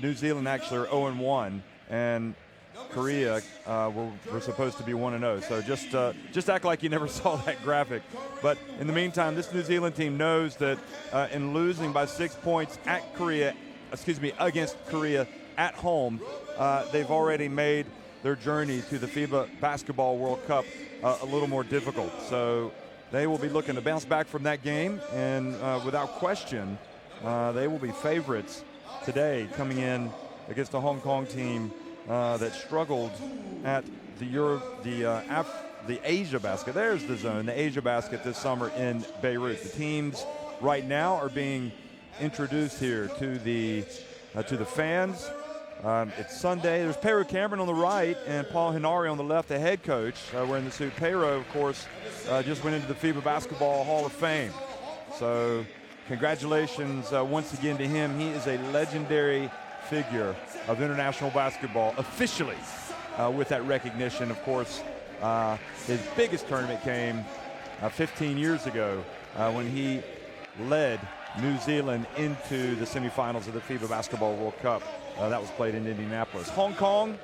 New Zealand actually are 0-1, and Korea we're supposed to be 1-0. So just act like you never saw that graphic. But in the meantime, this New Zealand team knows that in losing by 6 points against Korea at home, they've already made their journey to the FIBA Basketball World Cup a little more difficult. So they will be looking to bounce back from that game, and without question, they will be favorites today, coming in against a Hong Kong team that struggled at the Asia Basket. There's the zone, the Asia Basket this summer in Beirut. The teams right now are being introduced here to the fans. It's Sunday. There's Pero Cameron on the right and Paul Hinari on the left, the head coach, wearing the suit. Pero, of course, just went into the FIBA Basketball Hall of Fame. So congratulations once again to him. He is a legendary figure of international basketball, officially, with that recognition. Of course, his biggest tournament came 15 years ago when he led New Zealand into the semifinals of the FIBA Basketball World Cup. That was played in Indianapolis. Hong Kong,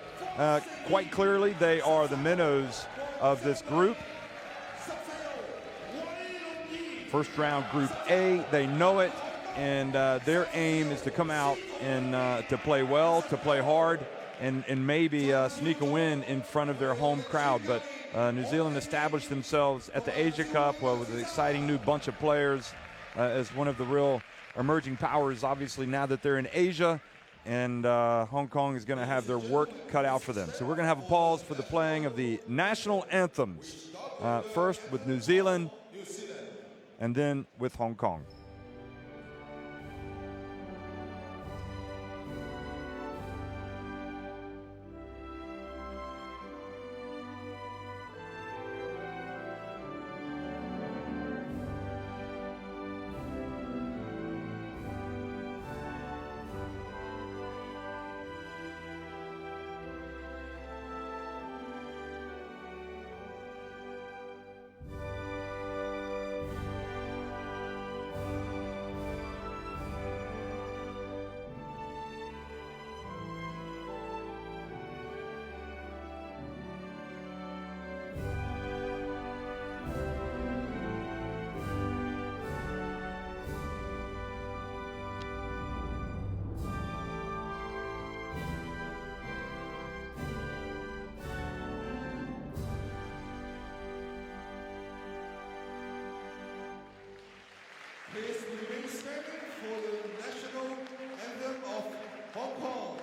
quite clearly, they are the minnows of this group. First round Group A, they know it, and their aim is to come out and to play well, to play hard, and maybe sneak a win in front of their home crowd. But New Zealand established themselves at the Asia Cup with an exciting new bunch of players as one of the real emerging powers, obviously, now that they're in Asia. And Hong Kong is going to have their work cut out for them. So we're going to have a pause for the playing of the national anthems. First with New Zealand, and then with Hong Kong. Please remain standing for the national anthem of Hong Kong.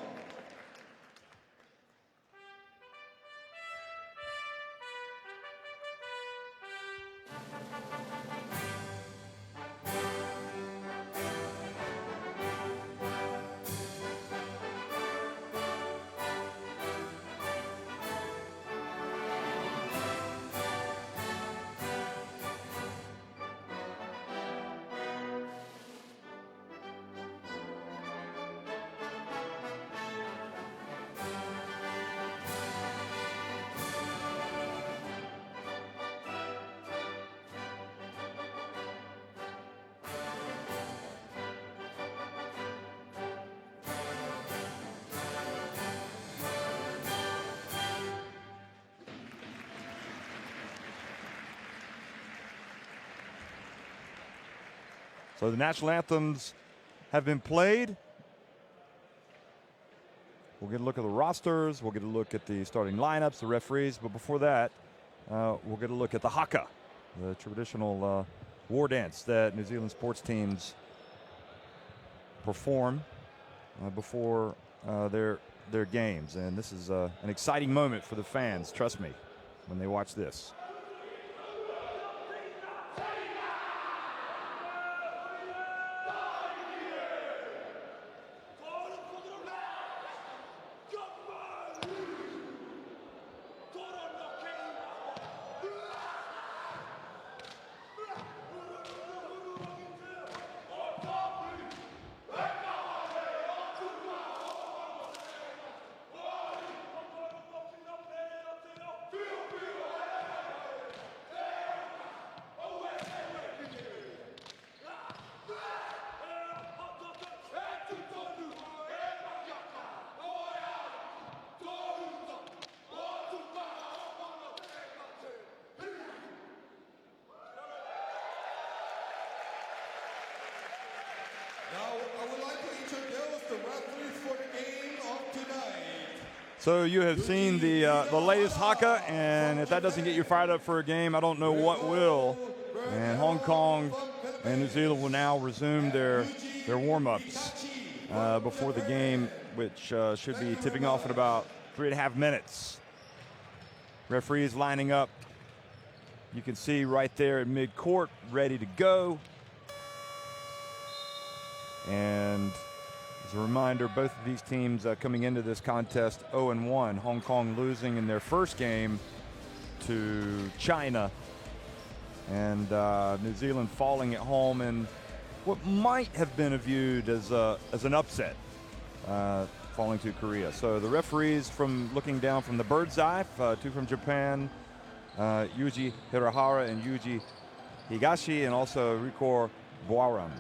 So the national anthems have been played. We'll get a look at the rosters. We'll get a look at the starting lineups, the referees. But before that, we'll get a look at the haka, the traditional war dance that New Zealand sports teams perform before their games. And this is an exciting moment for the fans, trust me, when they watch this. So you have seen the latest haka, and if that doesn't get you fired up for a game, I don't know what will. And Hong Kong and New Zealand will now resume their warm-ups before the game, which should be tipping off in about 3.5 minutes. Referees lining up. You can see right there at mid-court, ready to go. And as a reminder, both of these teams coming into this contest 0-1. Hong Kong losing in their first game to China, and New Zealand falling at home in what might have been viewed as an upset, falling to Korea. So the referees, from looking down from the bird's eye, two from Japan, Yuji Hirahara and Yuji Higashi, and also Rikor Boaram.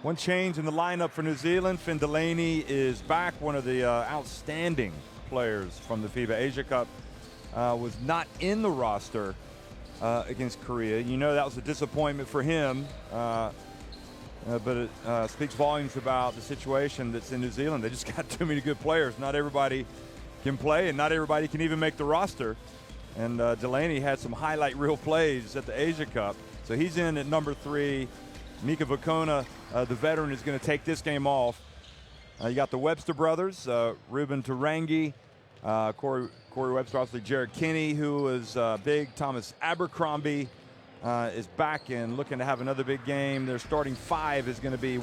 One change in the lineup for New Zealand. Finn Delaney is back, one of the outstanding players from the FIBA Asia Cup. Was not in the roster against Korea. You know that was a disappointment for him, but it speaks volumes about the situation that's in New Zealand. They just got too many good players. Not everybody can play, and not everybody can even make the roster. And Delaney had some highlight reel plays at the Asia Cup. So he's in at number 3. Mika Vakona, the veteran, is going to take this game off. You got the Webster brothers, Ruben Tarangi, Corey Webster, obviously Jared Kinney, who was big. Thomas Abercrombie is back and looking to have another big game. Their starting 5 is going to be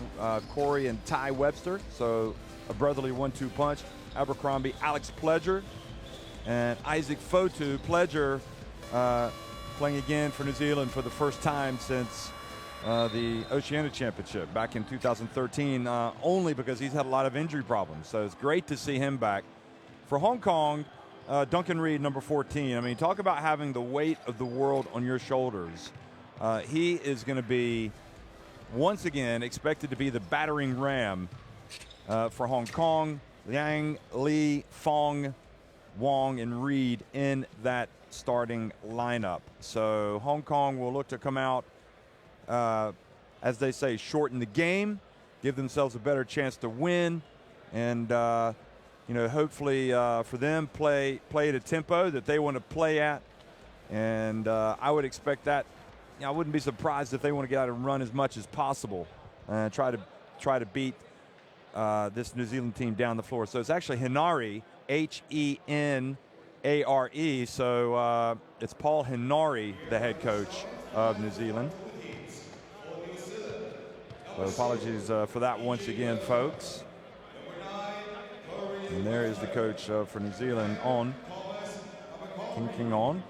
Corey and Ty Webster, so a brotherly 1-2 punch. Abercrombie, Alex Pledger, and Isaac Fotu. Pledger playing again for New Zealand for the first time since the Oceania Championship back in 2013, only because he's had a lot of injury problems. So it's great to see him back. For Hong Kong, Duncan Reed, number 14. I mean, talk about having the weight of the world on your shoulders. He is going to be, once again, expected to be the battering ram for Hong Kong. Liang, Lee, Fong, Wong, and Reed in that starting lineup. So Hong Kong will look to come out, as they say, shorten the game, give themselves a better chance to win, and hopefully for them play at a tempo that they want to play at. And I would expect that. I wouldn't be surprised if they want to get out and run as much as possible and try to beat this New Zealand team down the floor. So it's actually Henare, Henare. So it's Paul Henare, the head coach of New Zealand. So apologies for that once again, folks. And there is the coach for New Zealand, On. King On.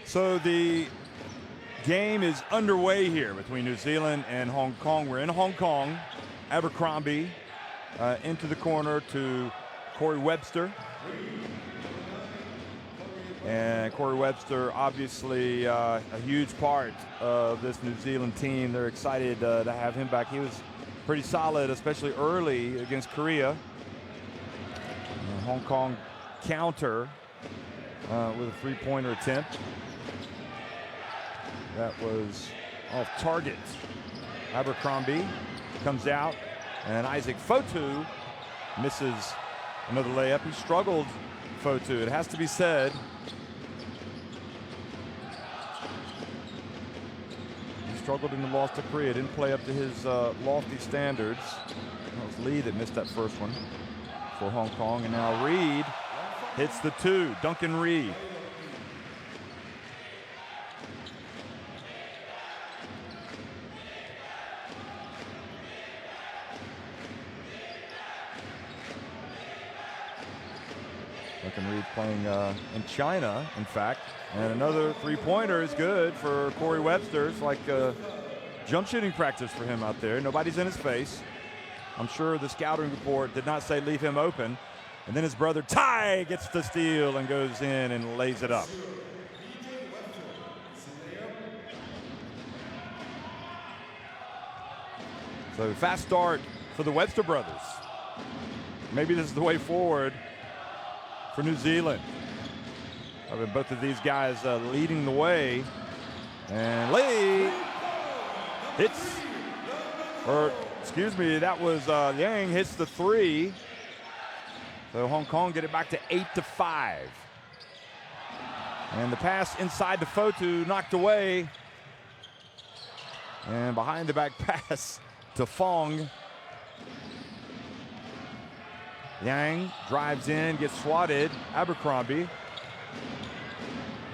So the game is underway here between New Zealand and Hong Kong. We're in Hong Kong. Abercrombie into the corner to Corey Webster. And Corey Webster, obviously a huge part of this New Zealand team. They're excited to have him back. He was pretty solid, especially early against Korea. And Hong Kong counter with a three-pointer attempt. That was off target. Abercrombie comes out, and Isaac Fotu misses another layup. He struggled, Fotu, it has to be said. He struggled in the loss to Korea, didn't play up to his lofty standards. That was Lee that missed that first one for Hong Kong, and now Reed hits the two, Duncan Reed. Duncan Reed playing in China, in fact. And another three-pointer is good for Corey Webster. It's like jump shooting practice for him out there. Nobody's in his face. I'm sure the scouting report did not say leave him open. And then his brother Ty gets the steal and goes in and lays it up. So fast start for the Webster brothers. Maybe this is the way forward for New Zealand. I mean, both of these guys leading the way. And Lee hits, or excuse me, that was Yang hits the three. So Hong Kong get it back to 8-5. And the pass inside to Fotu, knocked away. And behind the back pass to Fong. Yang drives in, gets swatted. Abercrombie.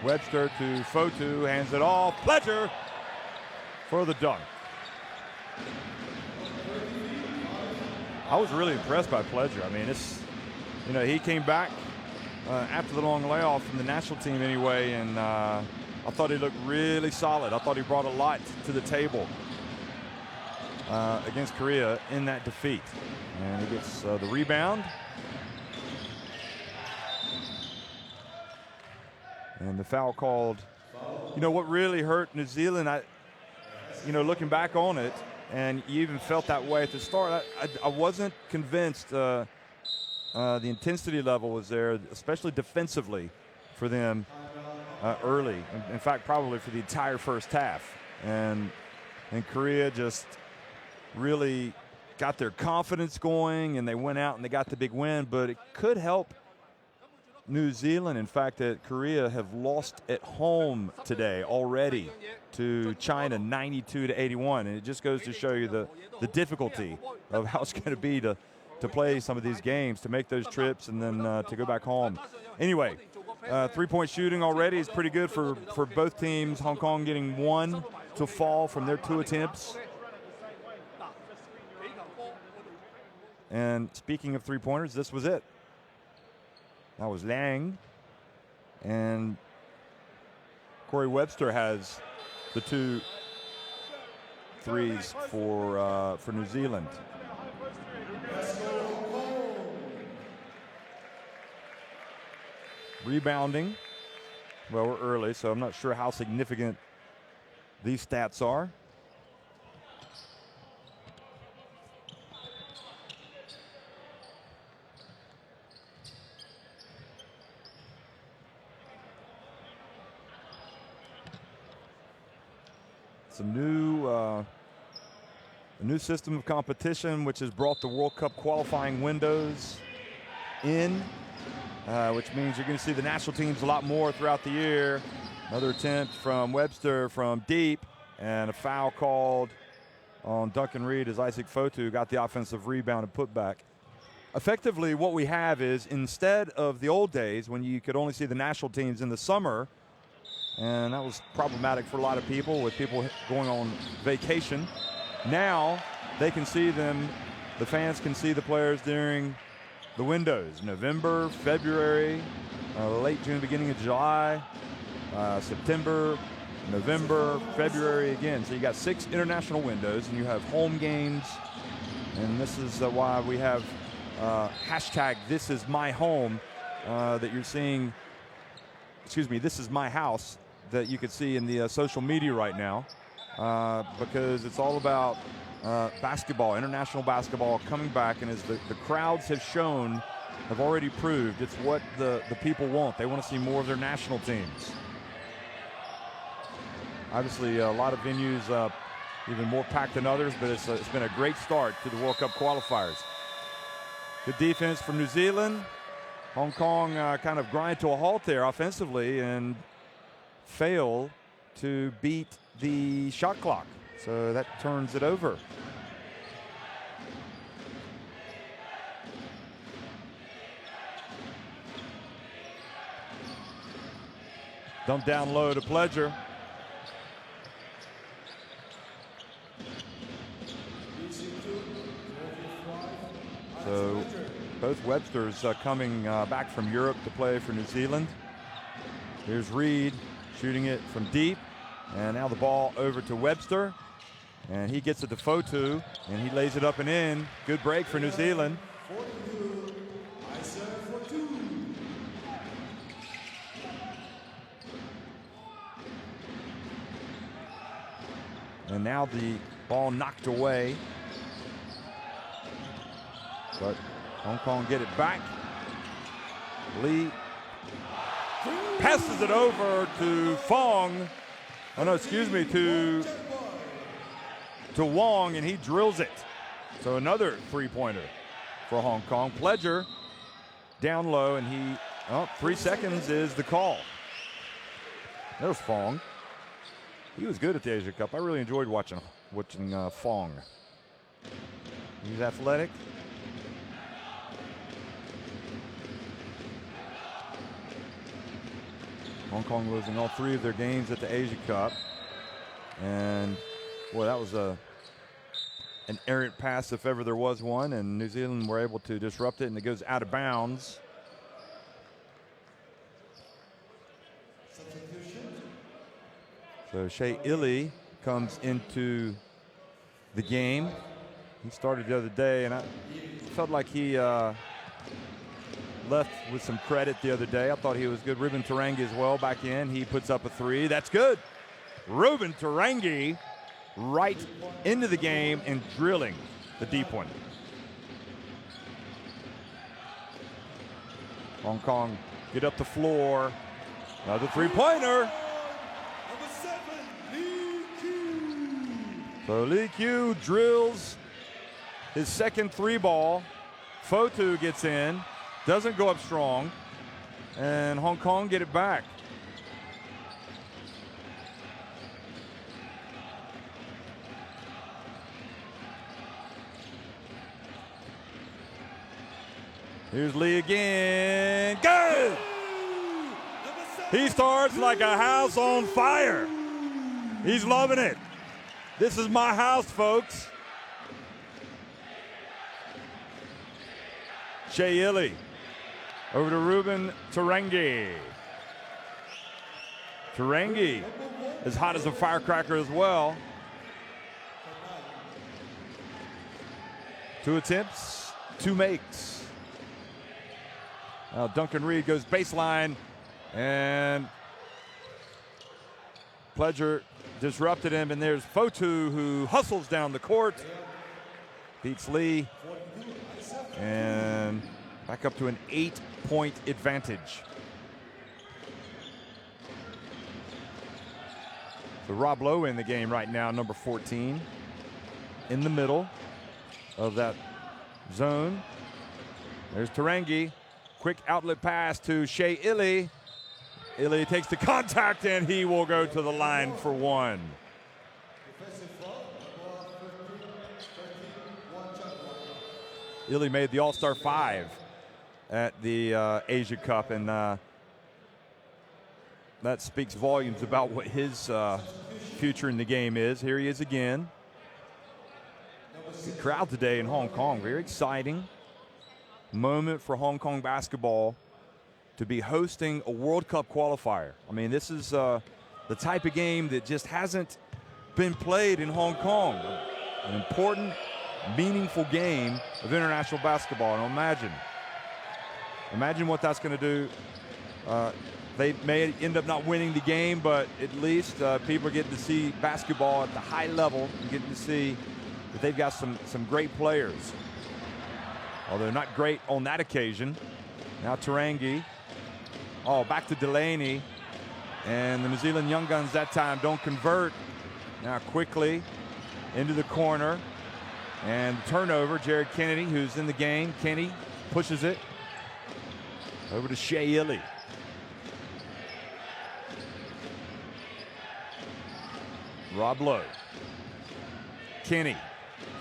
Webster to Fotu, hands it off. Pledger for the dunk. I was really impressed by Pledger. I mean, it's, you know, he came back after the long layoff from the national team anyway, and I thought he looked really solid. I thought he brought a lot to the table against Korea in that defeat. And he gets the rebound. And the foul called. You know, what really hurt New Zealand, you know, looking back on it, and you even felt that way at the start, I wasn't convinced the intensity level was there, especially defensively for them early. In fact, probably for the entire first half. And Korea just really got their confidence going, and they went out and they got the big win, but it could help New Zealand. In fact, that Korea have lost at home today already to China 92-81, and it just goes to show you the difficulty of how it's going to be to play some of these games, to make those trips, and then to go back home. Anyway, three-point shooting already is pretty good for both teams. Hong Kong getting one to fall from their 2 attempts. And speaking of three-pointers, this was it. That was Liang. And Corey Webster has the 2 threes for New Zealand. Rebounding. Well, we're early, so I'm not sure how significant these stats are. Some a new system of competition, which has brought the World Cup qualifying windows in, which means you're going to see the national teams a lot more throughout the year. Another attempt from Webster from deep, and a foul called on Duncan Reed as Isaac Fotu got the offensive rebound and put back. Effectively, what we have is, instead of the old days when you could only see the national teams in the summer, and that was problematic for a lot of people with people going on vacation. Now they can see them, the fans can see the players during the windows, November, February, late June, beginning of July, September, November, February again. So you got 6 international windows, and you have home games, and this is why we have hashtag This Is My Home that you're seeing, excuse me, This Is My House, that you can see in the social media right now, because it's all about basketball, international basketball coming back, and as the crowds have shown, have already proved, it's what the people want. They want to see more of their national teams. Obviously, a lot of venues even more packed than others, but it's been a great start to the World Cup qualifiers. Good defense from New Zealand. Hong Kong kind of grind to a halt there offensively and fail to beat the shot clock. So that turns it over. Dump down low to Pledger. So both Websters coming back from Europe to play for New Zealand. Here's Reed shooting it from deep. And now the ball over to Webster. And he gets it to Fotu, and he lays it up and in. Good break for New Zealand. And now the ball knocked away. But Hong Kong get it back. Lee passes it over to Fong. Oh no, excuse me, to Wong, and he drills it. So another three-pointer for Hong Kong. Pledger down low, and 3 seconds is the call. There's Fong. He was good at the Asia Cup. I really enjoyed watching Fong. He's athletic. Hong Kong losing all 3 of their games at the Asia Cup. And boy, that was an errant pass if ever there was one, and New Zealand were able to disrupt it, and it goes out of bounds. So Shea Illy comes into the game. He started the other day, and I felt like he left with some credit the other day. I thought he was good. Ruben Tarangi as well back in. He puts up a 3. That's good. Ruben Tarangi right into the game and drilling the deep one. Hong Kong get up the floor. Another three-pointer. So Lee Q drills his second 3-ball. Fotu gets in. Doesn't go up strong, and Hong Kong get it back. Here's Lee again. Good! He starts like a house on fire. He's loving it. This is my house, folks. Shea Illy. Over to Ruben Tarangi. Tarangi as hot as a firecracker as well. 2 attempts, 2 makes. Now Duncan Reed goes baseline, and Pledger disrupted him, and there's Fotu who hustles down the court. Beats Lee. And back up to an 8-point advantage. So Rob Lowe in the game right now, number 14, in the middle of that zone. There's Tarangi. Quick outlet pass to Shea Illy. Illy takes the contact, and he will go to the line for 1. Illy made the All-Star 5 at the Asia Cup, and that speaks volumes about what his future in the game is. Here he is again. Good crowd today in Hong Kong. Very exciting moment for Hong Kong basketball to be hosting a World Cup qualifier. I mean, this is the type of game that just hasn't been played in Hong Kong. An important, meaningful game of international basketball. And imagine what that's going to do. They may end up not winning the game, but at least people are getting to see basketball at the high level and getting to see that they've got some great players. Although not great on that occasion. Now Tarangi. Oh, back to Delaney. And the New Zealand Young Guns that time don't convert. Now quickly into the corner. And turnover, Jared Kennedy, who's in the game. Kenny pushes it over to Shea Illy. Rob Lowe. Kenny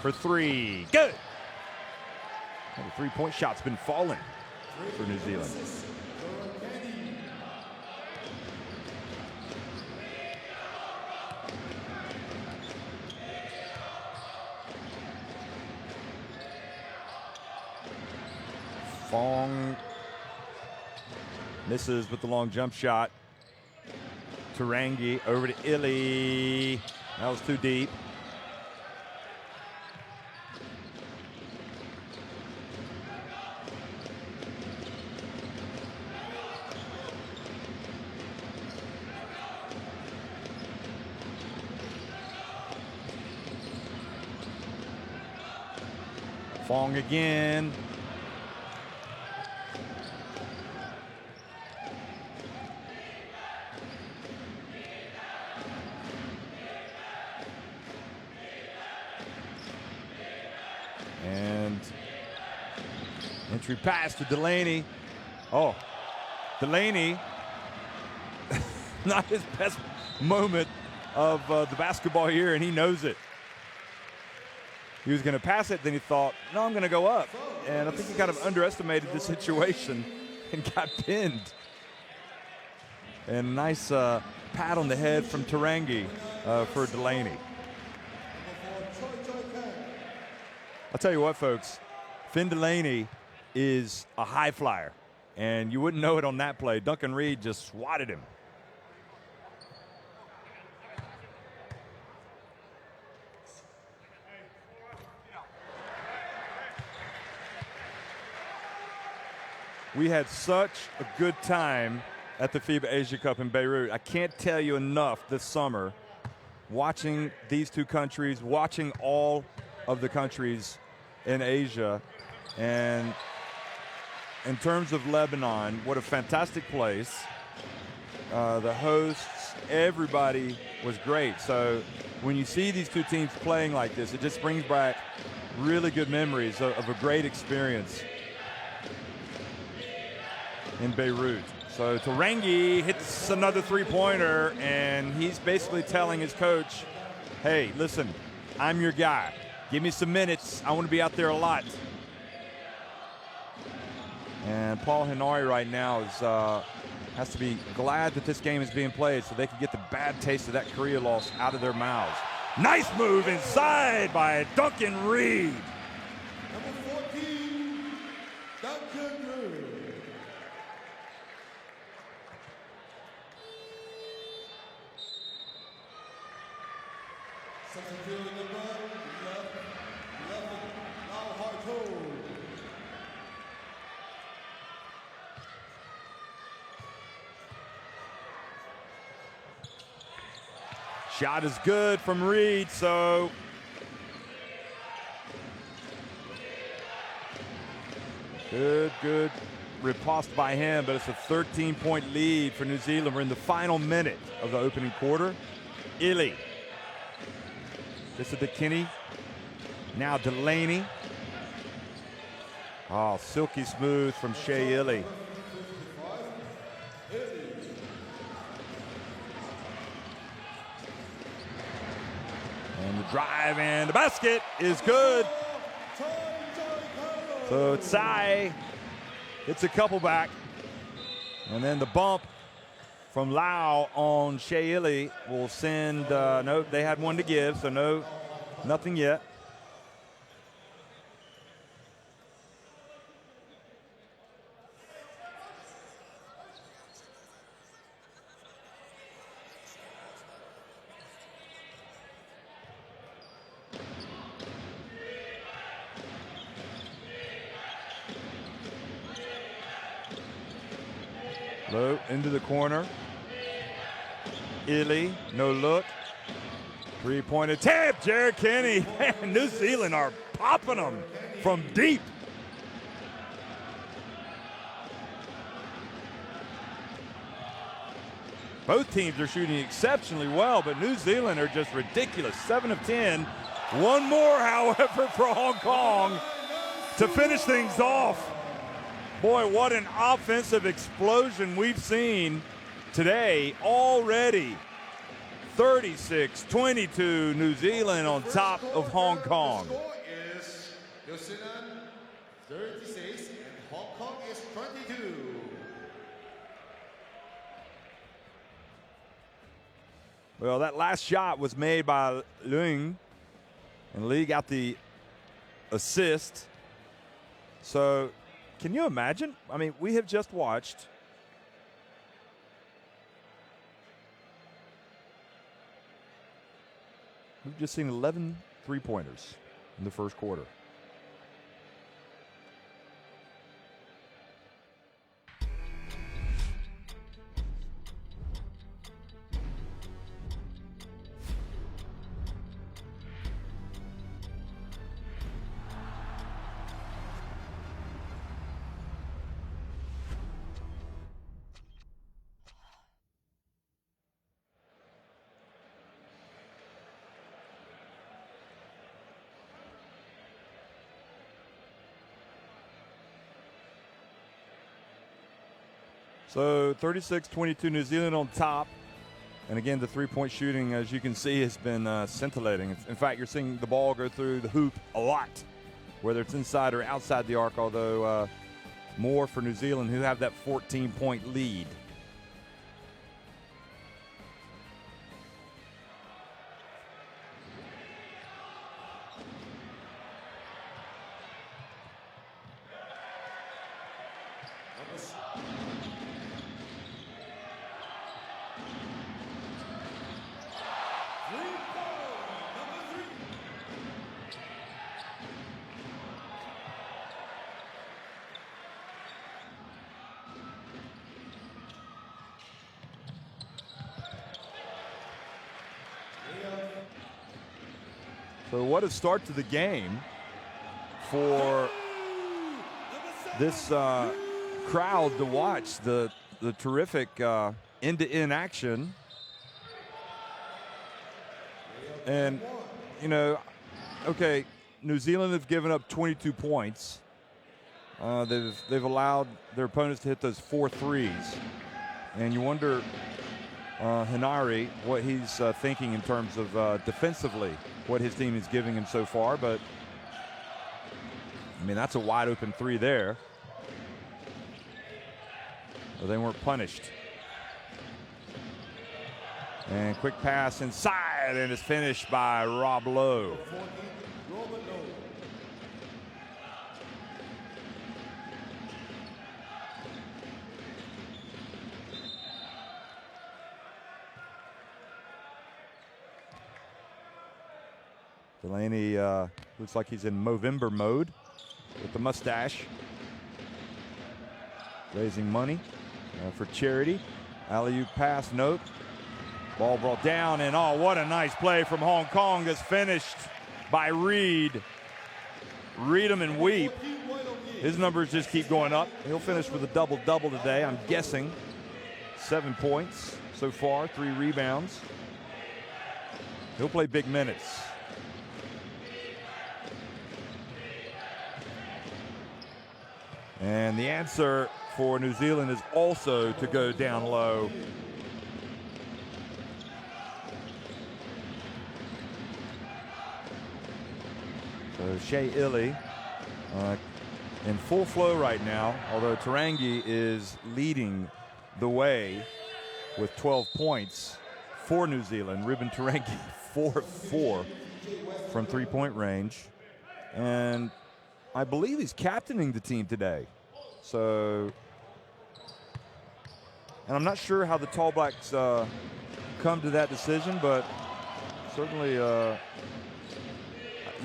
for three. Good. The three-point shot's been falling for New Zealand. Fong misses with the long jump shot. Tarangi over to Illy. That was too deep. Fong again. And entry pass to Delaney. Oh, Delaney, not his best moment of the basketball year, and he knows it. He was going to pass it, then he thought, no, I'm going to go up. And I think he kind of underestimated the situation and got pinned. And nice pat on the head from Tarangi for Delaney. I'll tell you what, folks, Finn Delaney is a high flyer, and you wouldn't know it on that play. Duncan Reed just swatted him. We had such a good time at the FIBA Asia Cup in Beirut. I can't tell you enough this summer watching these two countries, watching all of the countries in Asia. And in terms of Lebanon, what a fantastic place. The hosts, everybody was great. So when you see these two teams playing like this, it just brings back really good memories of a great experience in Beirut. So Tarangi hits another three-pointer, and he's basically telling his coach, hey, listen, I'm your guy. Give me some minutes. I want to be out there a lot. And Paul Henare right now has to be glad that this game is being played so they can get the bad taste of that Korea loss out of their mouths. Nice move inside by Duncan Reed. Number 14, Duncan Reed. Substitute number 11, Lau Harto. Shot is good from Reed, so good riposte by him, but it's a 13-point lead for New Zealand. We're in the final minute of the opening quarter. Illy. This is to Kenny. Now Delaney. Oh, silky smooth from Shea Illy. And the drive and the basket is good. So Tsai hits a couple back. And then the bump from Lau on Shea Illy will send, no, they had one to give, so nothing yet. Low into the corner. Illy, no look. Three-point attempt, Jared Kenny. Man, New Zealand are popping them from deep. Both teams are shooting exceptionally well, but New Zealand are just ridiculous. 7 of 10. One more, however, for Hong Kong to finish things off. Boy, what an offensive explosion we've seen today already. 36-22, New Zealand on top of Hong Kong. The score is New Zealand 36 and Hong Kong is 22. Well, that last shot was made by Leung, and Lee got the assist. So, can you imagine? I mean, we have just watched we've just seen 11 three-pointers in the first quarter. So 36-22, New Zealand on top. And again, the three-point shooting, as you can see, has been scintillating. In fact, you're seeing the ball go through the hoop a lot, whether it's inside or outside the arc, although more for New Zealand, who have that 14-point lead. So what a start to the game for this crowd to watch, the terrific end-to-end action. And, you know, okay, New Zealand have given up 22 points. They've allowed their opponents to hit those 4 threes. And you wonder, Hinari, what he's thinking in terms of defensively, what his team is giving him so far. But, I mean, that's a wide open 3 there. Well, they weren't punished. And quick pass inside, and it's finished by Rob Lowe. Delaney looks like he's in Movember mode with the mustache. Raising money for charity. Alley-oop pass, nope. Ball brought down, and oh, what a nice play from Hong Kong that's finished by Reed. Read him and weep. His numbers just keep going up. He'll finish with a double-double today, I'm guessing. 7 points so far, 3 rebounds. He'll play big minutes. And the answer for New Zealand is also to go down low. So Shea Illy in full flow right now, although Tarangi is leading the way with 12 points for New Zealand. Ruben Tarangi 4 of 4 from three-point range. And I believe he's captaining the team today. So, and I'm not sure how the Tall Blacks come to that decision, but certainly, you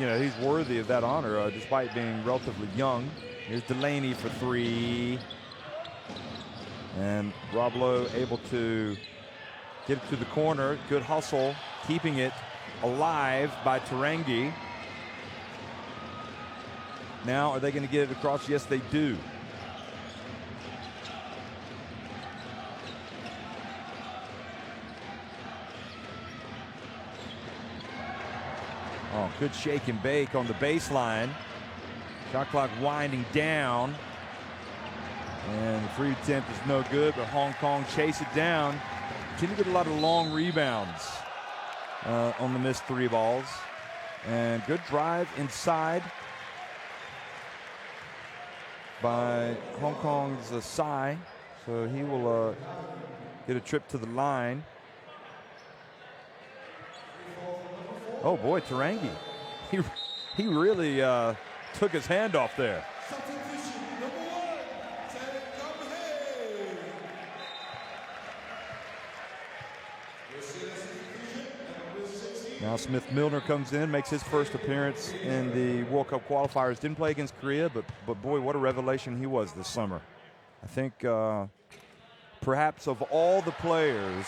know, he's worthy of that honor despite being relatively young. Here's Delaney for 3. And Rob Lowe able to get it to the corner. Good hustle, keeping it alive by Tarangi. Now, are they going to get it across? Yes, they do. Oh, good shake and bake on the baseline. Shot clock winding down. And the free attempt is no good, but Hong Kong chase it down. Continue to get a lot of long rebounds on the missed 3 balls. And good drive inside by Hong Kong's Sai. So he will get a trip to the line. Oh boy, Tarangi. He really took his hand off there. Now Smith Milner comes in, makes his first appearance in the World Cup qualifiers. Didn't play against Korea, but boy, what a revelation he was this summer. I think perhaps of all the players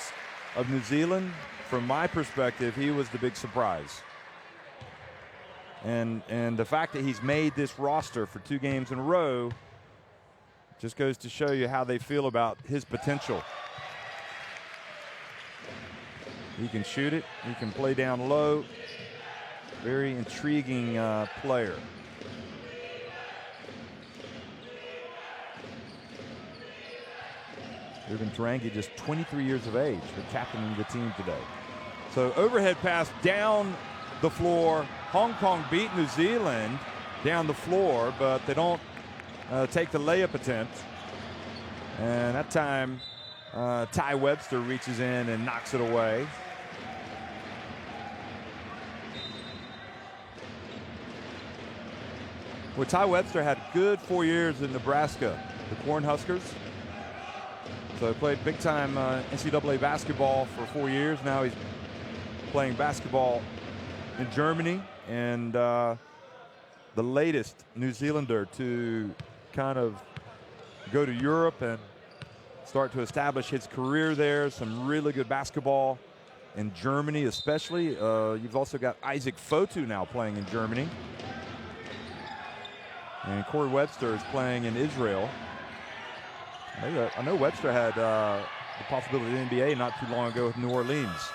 of New Zealand, from my perspective, he was the big surprise. And the fact that he's made this roster for 2 games in a row just goes to show you how they feel about his potential. He can shoot it. He can play down low. Very intriguing player. Ruben Tarangi, just 23 years of age, for captaining the team today. So overhead pass down the floor. Hong Kong beat New Zealand down the floor, but they don't take the layup attempt. And that time, Ty Webster reaches in and knocks it away. Well, Ty Webster had a good 4 years in Nebraska, the Cornhuskers. So he played big-time NCAA basketball for 4 years. Now he's playing basketball in Germany, and the latest New Zealander to kind of go to Europe and start to establish his career there. Some really good basketball in Germany especially. You've also got Isaac Fotu now playing in Germany. And Corey Webster is playing in Israel. I know Webster had the possibility of the NBA not too long ago with New Orleans,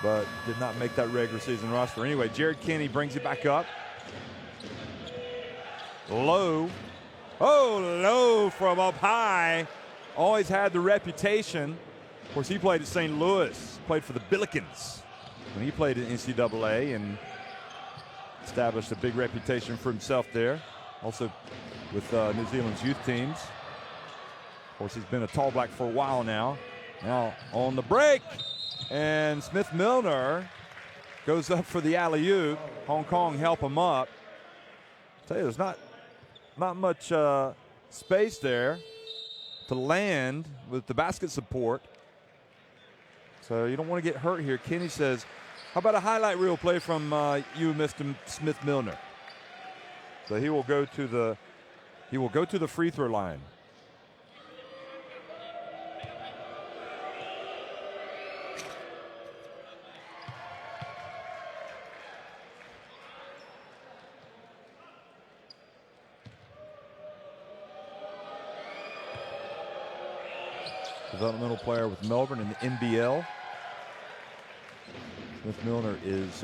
but did not make that regular season roster. Anyway, Jared Kinney brings it back up. Low. Oh, low from up high. Always had the reputation. Of course, he played at St. Louis, played for the Billikens when he played in NCAA and established a big reputation for himself there. Also with New Zealand's youth teams. Of course, he's been a tall black for a while now. Now on the break, and Smith Milner goes up for the alley-oop. Hong Kong help him up. I tell you, there's not much space there to land with the basket support. So you don't want to get hurt here. Kenny says, how about a highlight reel play from you, Mr. Smith Milner? So he will go to the free throw line. Developmental player with Melbourne in the NBL. Smith Milner is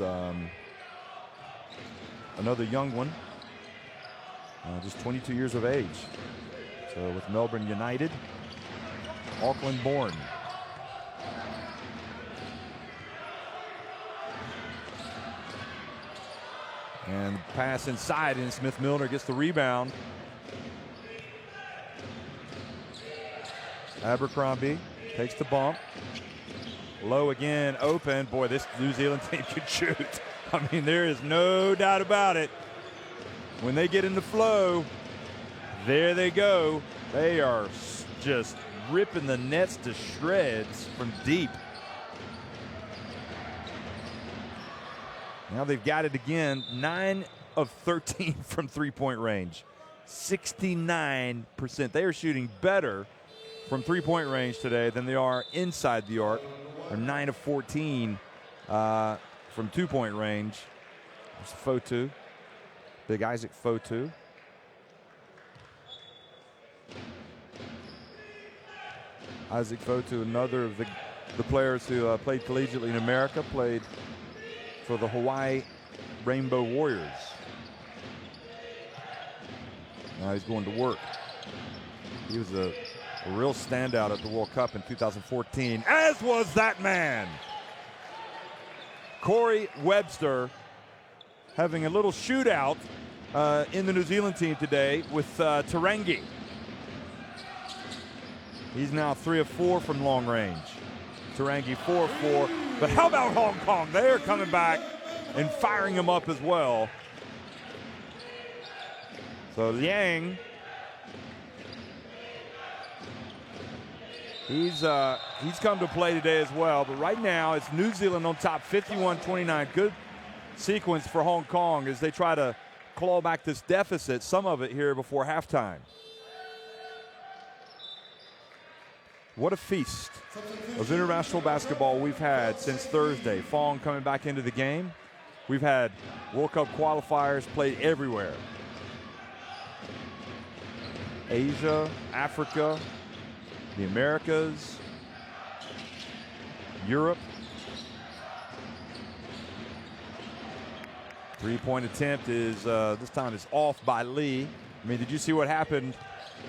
another young one, just 22 years of age. So with Melbourne United, Auckland born. And pass inside, and Smith Milner gets the rebound. Abercrombie takes the bump. Low again, open. Boy, this New Zealand team can shoot. I mean, there is no doubt about it. When they get in the flow, there they go. They are just ripping the nets to shreds from deep. Now they've got it again. 9 of 13 from three-point range. 69%. They are shooting better from three-point range today than they are inside the arc. They're 9 of 14 from two-point range. There's Fotu, big Isaac Fotu. Isaac Fotu, another of the players who played collegiately in America, played for the Hawaii Rainbow Warriors. Now he's going to work. He was a real standout at the World Cup in 2014, as was that man. Corey Webster having a little shootout in the New Zealand team today with Tarangi. He's now 3 of 4 from long range. Tarangi 4 of 4. But how about Hong Kong? They're coming back and firing him up as well. So Liang, he's come to play today as well. But right now it's New Zealand on top, 51-29. Good sequence for Hong Kong as they try to claw back this deficit, some of it here before halftime. What a feast of international basketball we've had since Thursday. Fong coming back into the game. We've had World Cup qualifiers played everywhere. Asia, Africa, the Americas, Europe. Three-point attempt is, this time is off by Lee. I mean, did you see what happened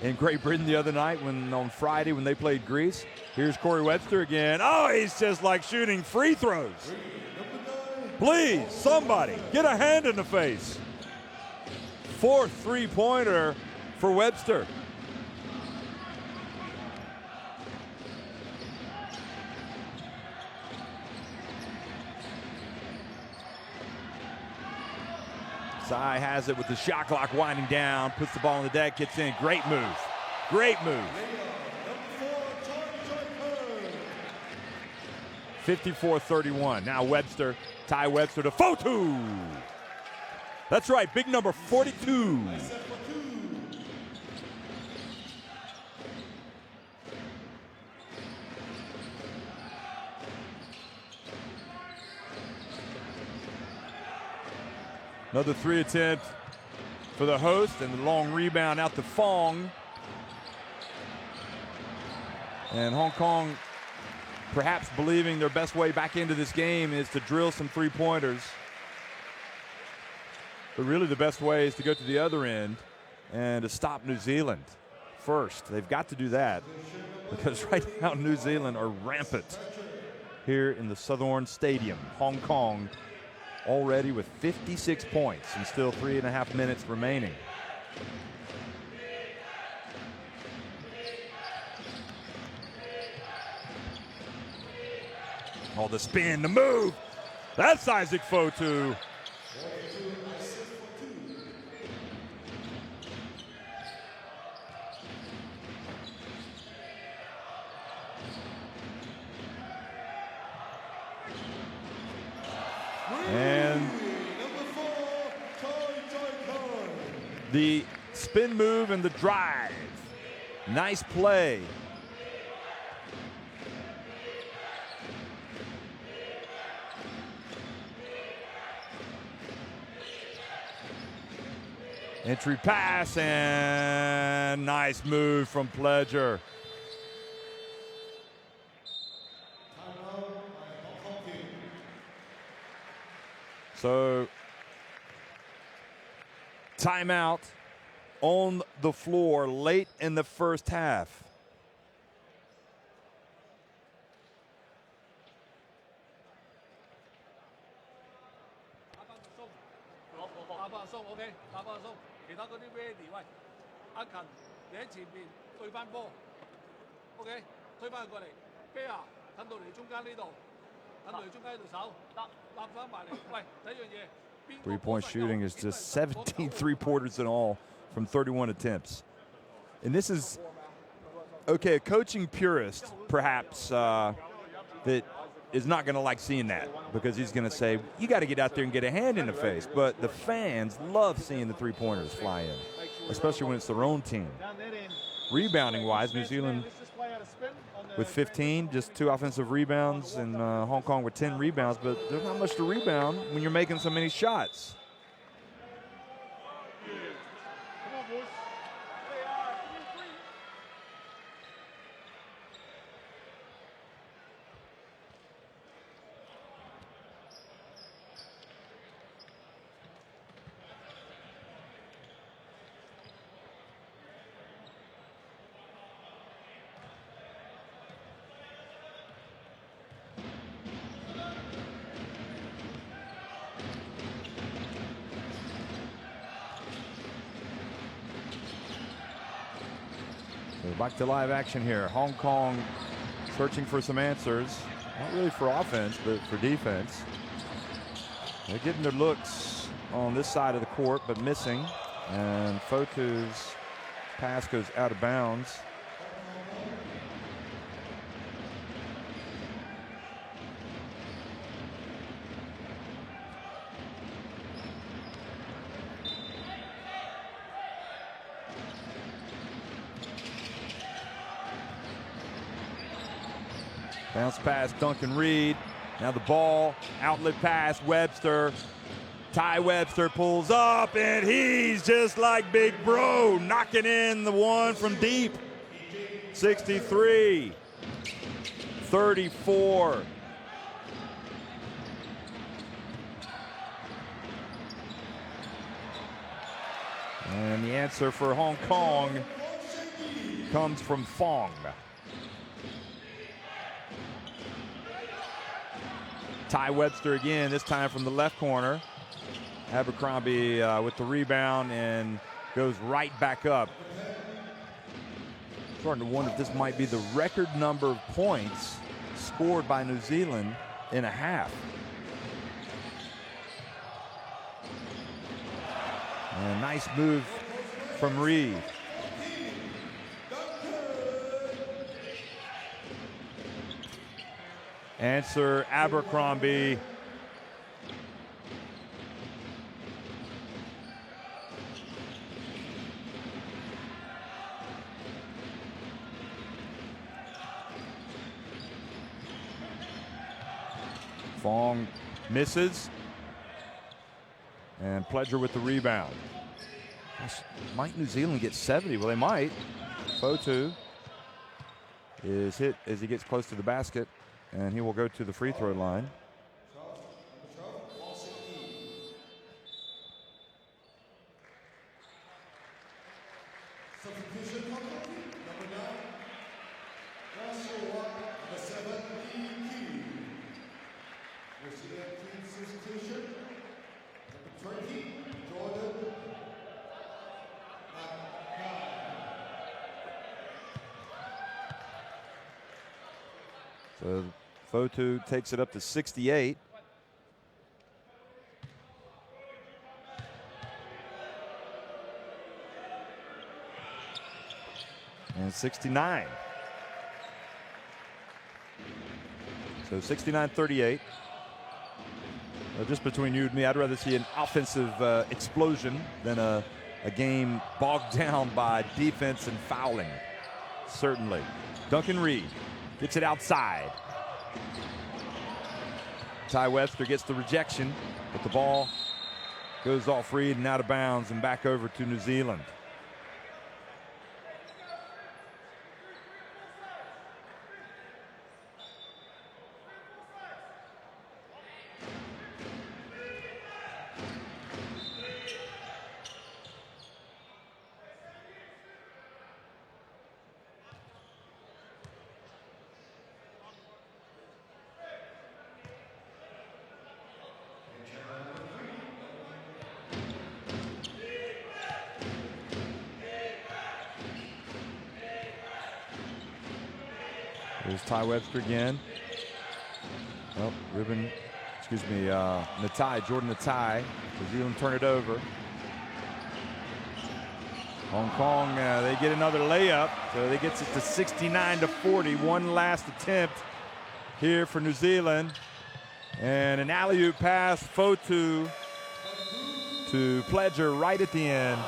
in Great Britain the other night on Friday when they played Greece? Here's Corey Webster again. Oh, he's just like shooting free throws. Please, somebody, get a hand in the face. 4th three-pointer for Webster. Sai has it with the shot clock winding down, puts the ball on the deck, gets in. Great move. Great move. 54-31. Now Webster, Ty Webster to Fotu. That's right, big number 42. Another 3 attempt for the host, and the long rebound out to Fong. And Hong Kong perhaps believing their best way back into this game is to drill some three-pointers. But really the best way is to go to the other end and to stop New Zealand first. They've got to do that because right now New Zealand are rampant here in the Southern Stadium. Hong Kong already with 56 points and still 3.5 minutes remaining. Oh, the spin, the move. That's Isaac Fotu. And the spin move and the drive. Nice play. Entry pass and nice move from Pledger. So, timeout on the floor late in the first half. Three-point shooting is just 17 three-pointers in all from 31 attempts. And this is, okay, a coaching purist, perhaps, that is not going to like seeing that because he's going to say, you got to get out there and get a hand in the face. But the fans love seeing the three-pointers fly in, especially when it's their own team. Rebounding-wise, New Zealand with 15, just 2 offensive rebounds, and Hong Kong with 10 rebounds, but there's not much to rebound when you're making so many shots. Back to live action here. Hong Kong searching for some answers. Not really for offense, but for defense. They're getting their looks on this side of the court, but missing. And Fotu's pass goes out of bounds. Bounce pass, Duncan Reed. Now the ball, outlet pass, Webster. Ty Webster pulls up, and he's just like Big Bro, knocking in the one from deep. 63, 34. And the answer for Hong Kong comes from Fong. Ty Webster again, this time from the left corner. Abercrombie with the rebound and goes right back up. Starting to wonder if this might be the record number of points scored by New Zealand in a half. And a nice move from Reed. Answer Abercrombie. Fong misses. And Pledger with the rebound. Gosh, might New Zealand get 70? Well, they might. Fotu is hit as he gets close to the basket. And he will go to the free throw line. So Fotu takes it up to 68. And 69. So 69-38. Just between you and me, I'd rather see an offensive explosion than a game bogged down by defense and fouling. Certainly. Duncan Reed gets it outside. Ty Webster gets the rejection, but the ball goes off Reed and out of bounds and back over to New Zealand. There's Ty Webster again. Oh, Jordan Natai. New Zealand turn it over. Hong Kong, they get another layup, so they gets it to 69-40. One last attempt here for New Zealand. And an alley-oop pass, Fotu to Pledger right at the end.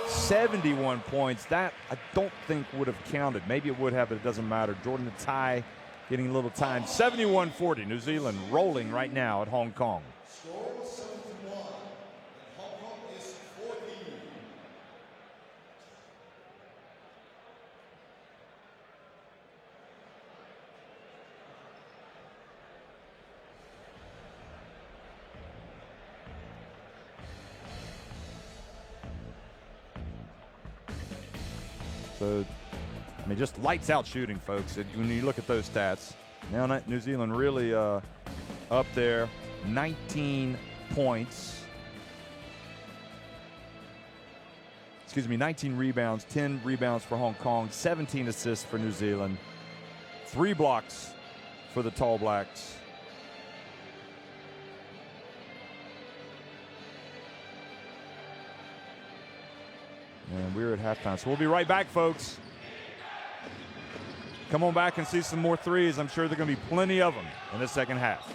71 points. That I don't think would have counted. Maybe it would have, but it doesn't matter. Jordan Natai getting a little time. 71-40. New Zealand rolling right now at Hong Kong. Score 71. Hong Kong is 40. So, I mean, just lights out shooting, folks. When you look at those stats, now New Zealand really up there. 19 points. 19 rebounds, 10 rebounds for Hong Kong, 17 assists for New Zealand, 3 blocks for the Tall Blacks. And we're at halftime, so we'll be right back, folks. Come on back and see some more threes. I'm sure there are going to be plenty of them in the second half.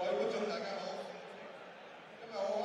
Mọi người chúng ta cao. Các bạn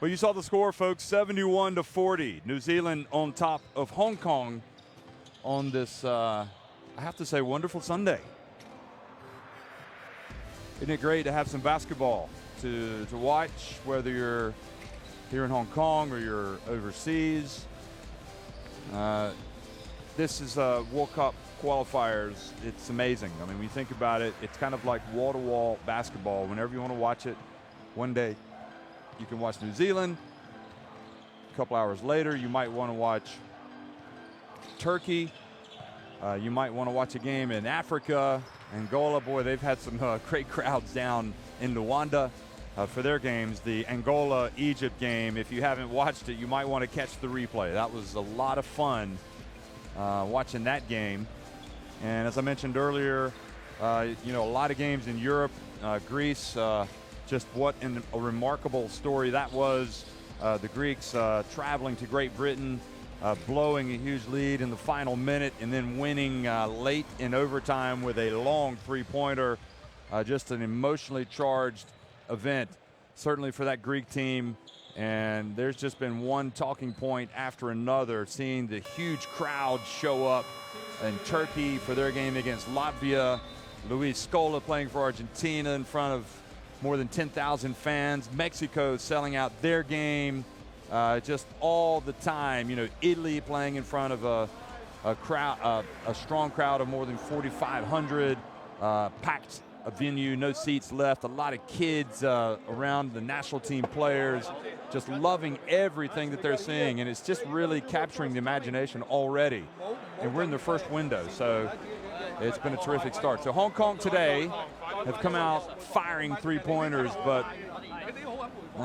Well, you saw the score, folks, 71-40. New Zealand on top of Hong Kong on this, I have to say, wonderful Sunday. Isn't it great to have some basketball to watch, whether you're here in Hong Kong or you're overseas? This is World Cup qualifiers. It's amazing. I mean, when you think about it, it's kind of like wall-to-wall basketball. Whenever you want to watch it, one day you can watch New Zealand. A couple hours later, you might want to watch Turkey. You might want to watch a game in Africa. Angola, boy, they've had some great crowds down in Luanda for their games. The Angola-Egypt game, if you haven't watched it, you might want to catch the replay. That was a lot of fun watching that game. And as I mentioned earlier, you know, a lot of games in Europe, Greece, just what a remarkable story that was. The Greeks traveling to Great Britain, blowing a huge lead in the final minute and then winning late in overtime with a long three-pointer. Just an emotionally charged event, certainly for that Greek team. And there's just been one talking point after another, seeing the huge crowd show up in Turkey for their game against Latvia. Luis Scola playing for Argentina in front of more than 10,000 fans. Mexico selling out their game just all the time. You know, Italy playing in front of a crowd, a strong crowd of more than 4,500, packed a venue, no seats left, a lot of kids around the national team players, just loving everything that they're seeing, and it's just really capturing the imagination already. And we're in the first window, so it's been a terrific start. So Hong Kong today have come out firing three-pointers, but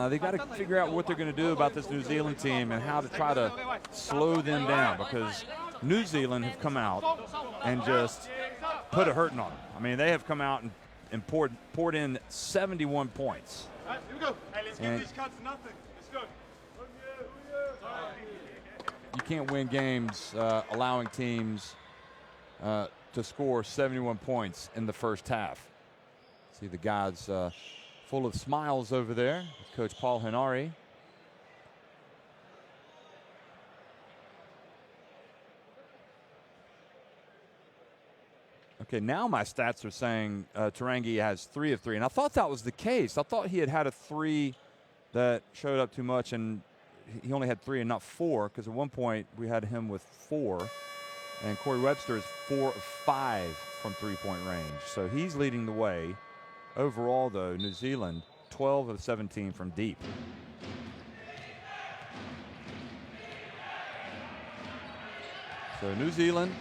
they've got to figure out what they're going to do about this New Zealand team and how to try to slow them down, because New Zealand have come out and just put a hurting on them. I mean, they have come out and poured in 71 points. Here we go. Hey, let's give these cuts nothing. Let's go. You can't win games allowing teams to score 71 points in the first half. See the guys full of smiles over there. Coach Paul Henare. Okay, now my stats are saying Tarangi has 3 of 3, and I thought that was the case. I thought he had a 3 that showed up too much, and he only had 3 and not 4, because at one point we had him with 4, and Corey Webster is 4 of 5 from three-point range, so he's leading the way. Overall, though, New Zealand 12 of 17 from deep. So New Zealand,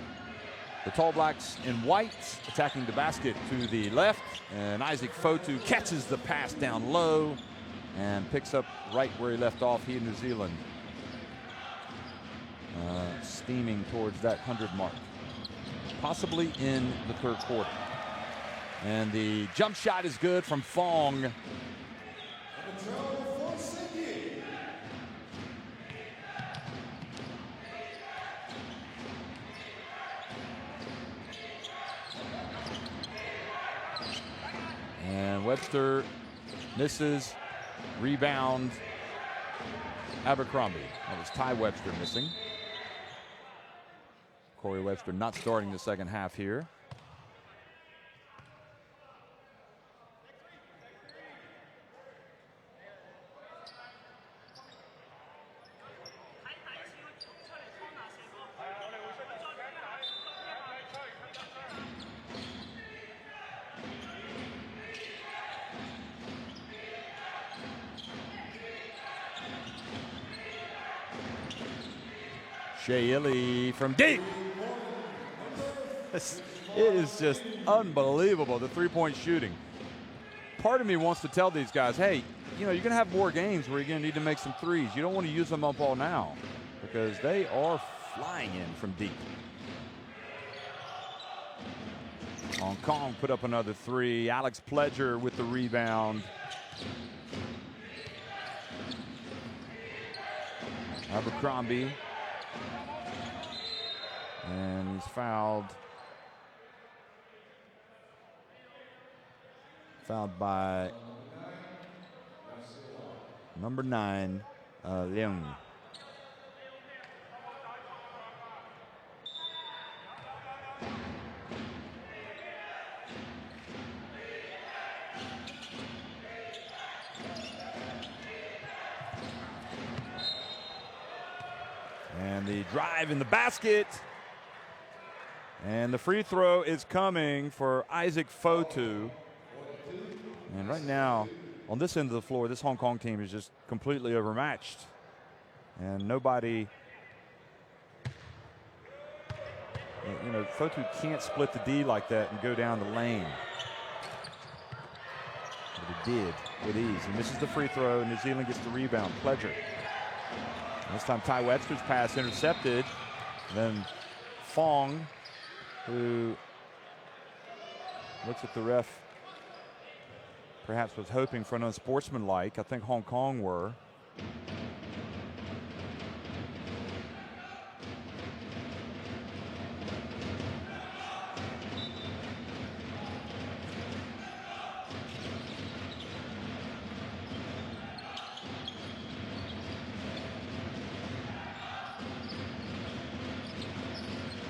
the Tall Blacks in white, attacking the basket to the left, and Isaac Fotu catches the pass down low and picks up right where he left off. He in New Zealand steaming towards that 100 mark, possibly in the third quarter. And the jump shot is good from Fong. And Webster misses. Rebound. Abercrombie. That was Ty Webster missing. Corey Webster not starting the second half here. Shea Illy from deep. It is just unbelievable, the three-point shooting. Part of me wants to tell these guys, hey, you know, you're going to have more games where you're going to need to make some threes. You don't want to use them up all now, because they are flying in from deep. Hong Kong put up another 3. Alex Pledger with the rebound. Abercrombie. And he's fouled. Fouled by number 9, Leung. And the drive in the basket. And the free throw is coming for Isaac Fotu. And right now, on this end of the floor, this Hong Kong team is just completely overmatched. And nobody, you know, Fotu can't split the D like that and go down the lane. But he did with ease. He misses the free throw, and New Zealand gets the rebound. Pledger. This time Ty Webster's pass intercepted. Then Fong, who looks at the ref, perhaps was hoping for an unsportsmanlike. I think Hong Kong were.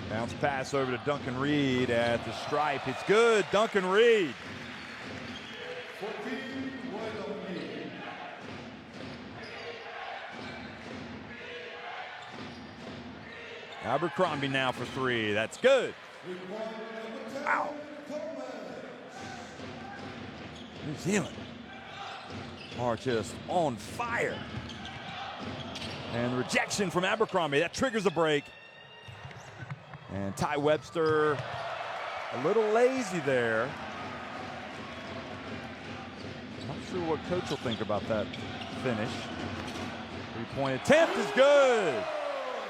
Bounce pass over to Duncan Reed at the stripe. It's good, Duncan Reed. Abercrombie now for 3. That's good. Wow. New Zealand are just on fire. And the rejection from Abercrombie. That triggers a break. And Ty Webster a little lazy there. Not sure what coach will think about that finish. 3-point attempt is good.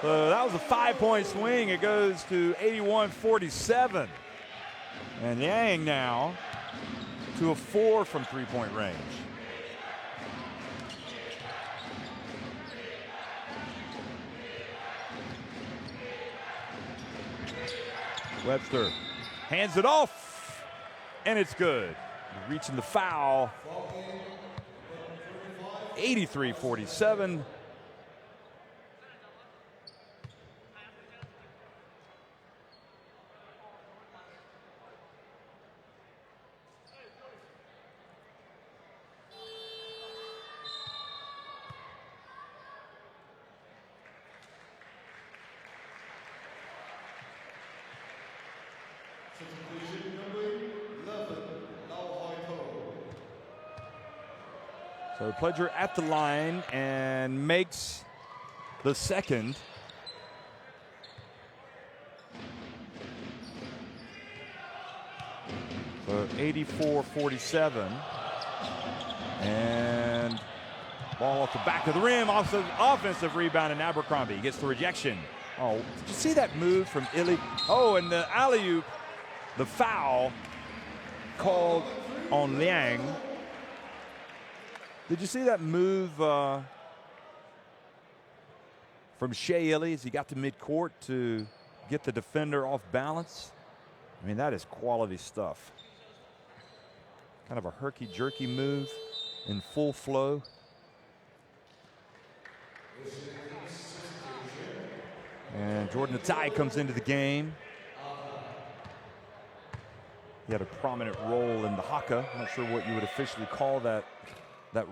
So that was a 5-point swing. It goes to 81-47. And Yang now to a 4 from 3-point range. Webster hands it off, and it's good. Reaching the foul. 83-47. So Pledger at the line and makes the second. So 84-47. And ball off the back of the rim. Also offensive rebound, and Abercrombie gets the rejection. Oh, did you see that move from Illy? Oh, and the alley-oop, the foul called on Liang. Did you see that move from Shea Illy as he got to midcourt to get the defender off balance? I mean, that is quality stuff. Kind of a herky-jerky move in full flow. And Jordan Atai comes into the game. He had a prominent role in the haka. I'm not sure what you would officially call that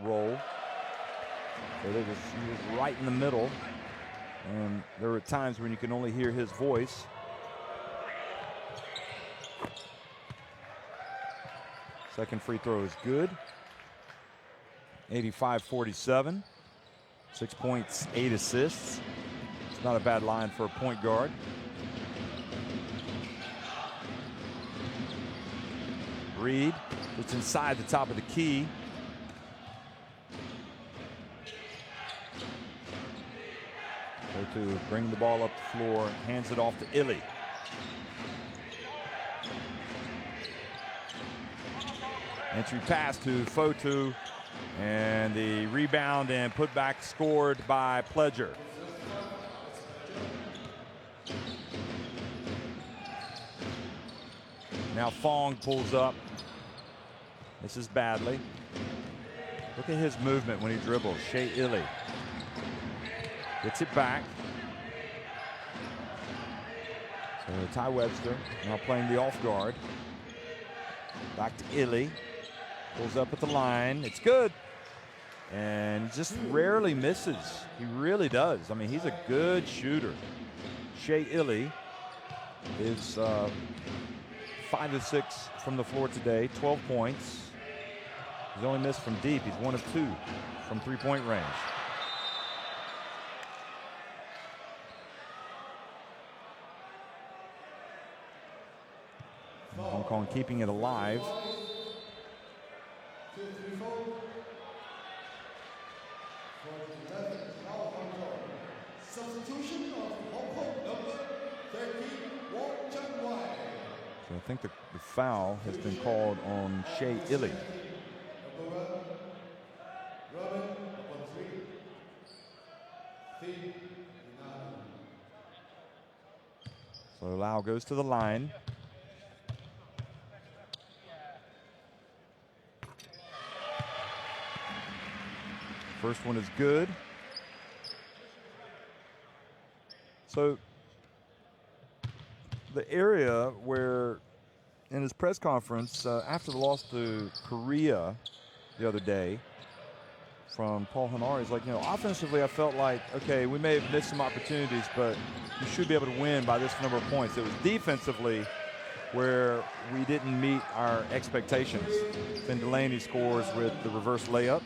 role. So he was right in the middle. And there were times when you can only hear his voice. Second free throw is good. 85-47. 6 points, 8 assists. It's not a bad line for a point guard. Reed, it's inside the top of the key. To bring the ball up the floor, hands it off to Illy. Entry pass to Fotu, and the rebound and putback scored by Pledger. Now Fong pulls up. This is Badley. Look at his movement when he dribbles. Shea Illy gets it back. So Ty Webster now playing the off guard. Back to Illy. Pulls up at the line. It's good. And he just rarely misses. He really does. I mean, he's a good shooter. Shea Illy is 5 of 6 from the floor today, 12 points. He's only missed from deep. He's 1 of 2 from three-point range. Hong Kong keeping it alive. Substitution of Hong Kong number 13, Wong Chun-wai. So I think the foul has been called on Shea Illy. Number 1, Robin, number 3, So Lau goes to the line. First one is good. So the area where in his press conference after the loss to Korea the other day from Paul Hanari, he's like, you know, offensively I felt like, okay, we may have missed some opportunities, but we should be able to win by this number of points. It was defensively where we didn't meet our expectations. Then Delaney scores with the reverse layup.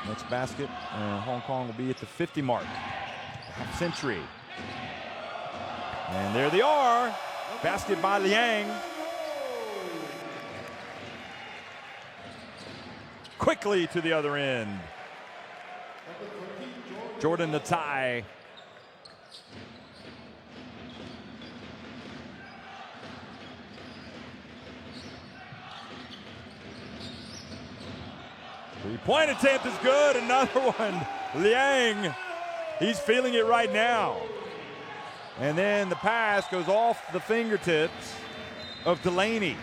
Next basket, and Hong Kong will be at the 50 mark. Half century. And there they are. Basket by Liang. Quickly to the other end. Jordan Natai. Three-point attempt is good. Another one. Liang. He's feeling it right now. And then the pass goes off the fingertips of Delaney.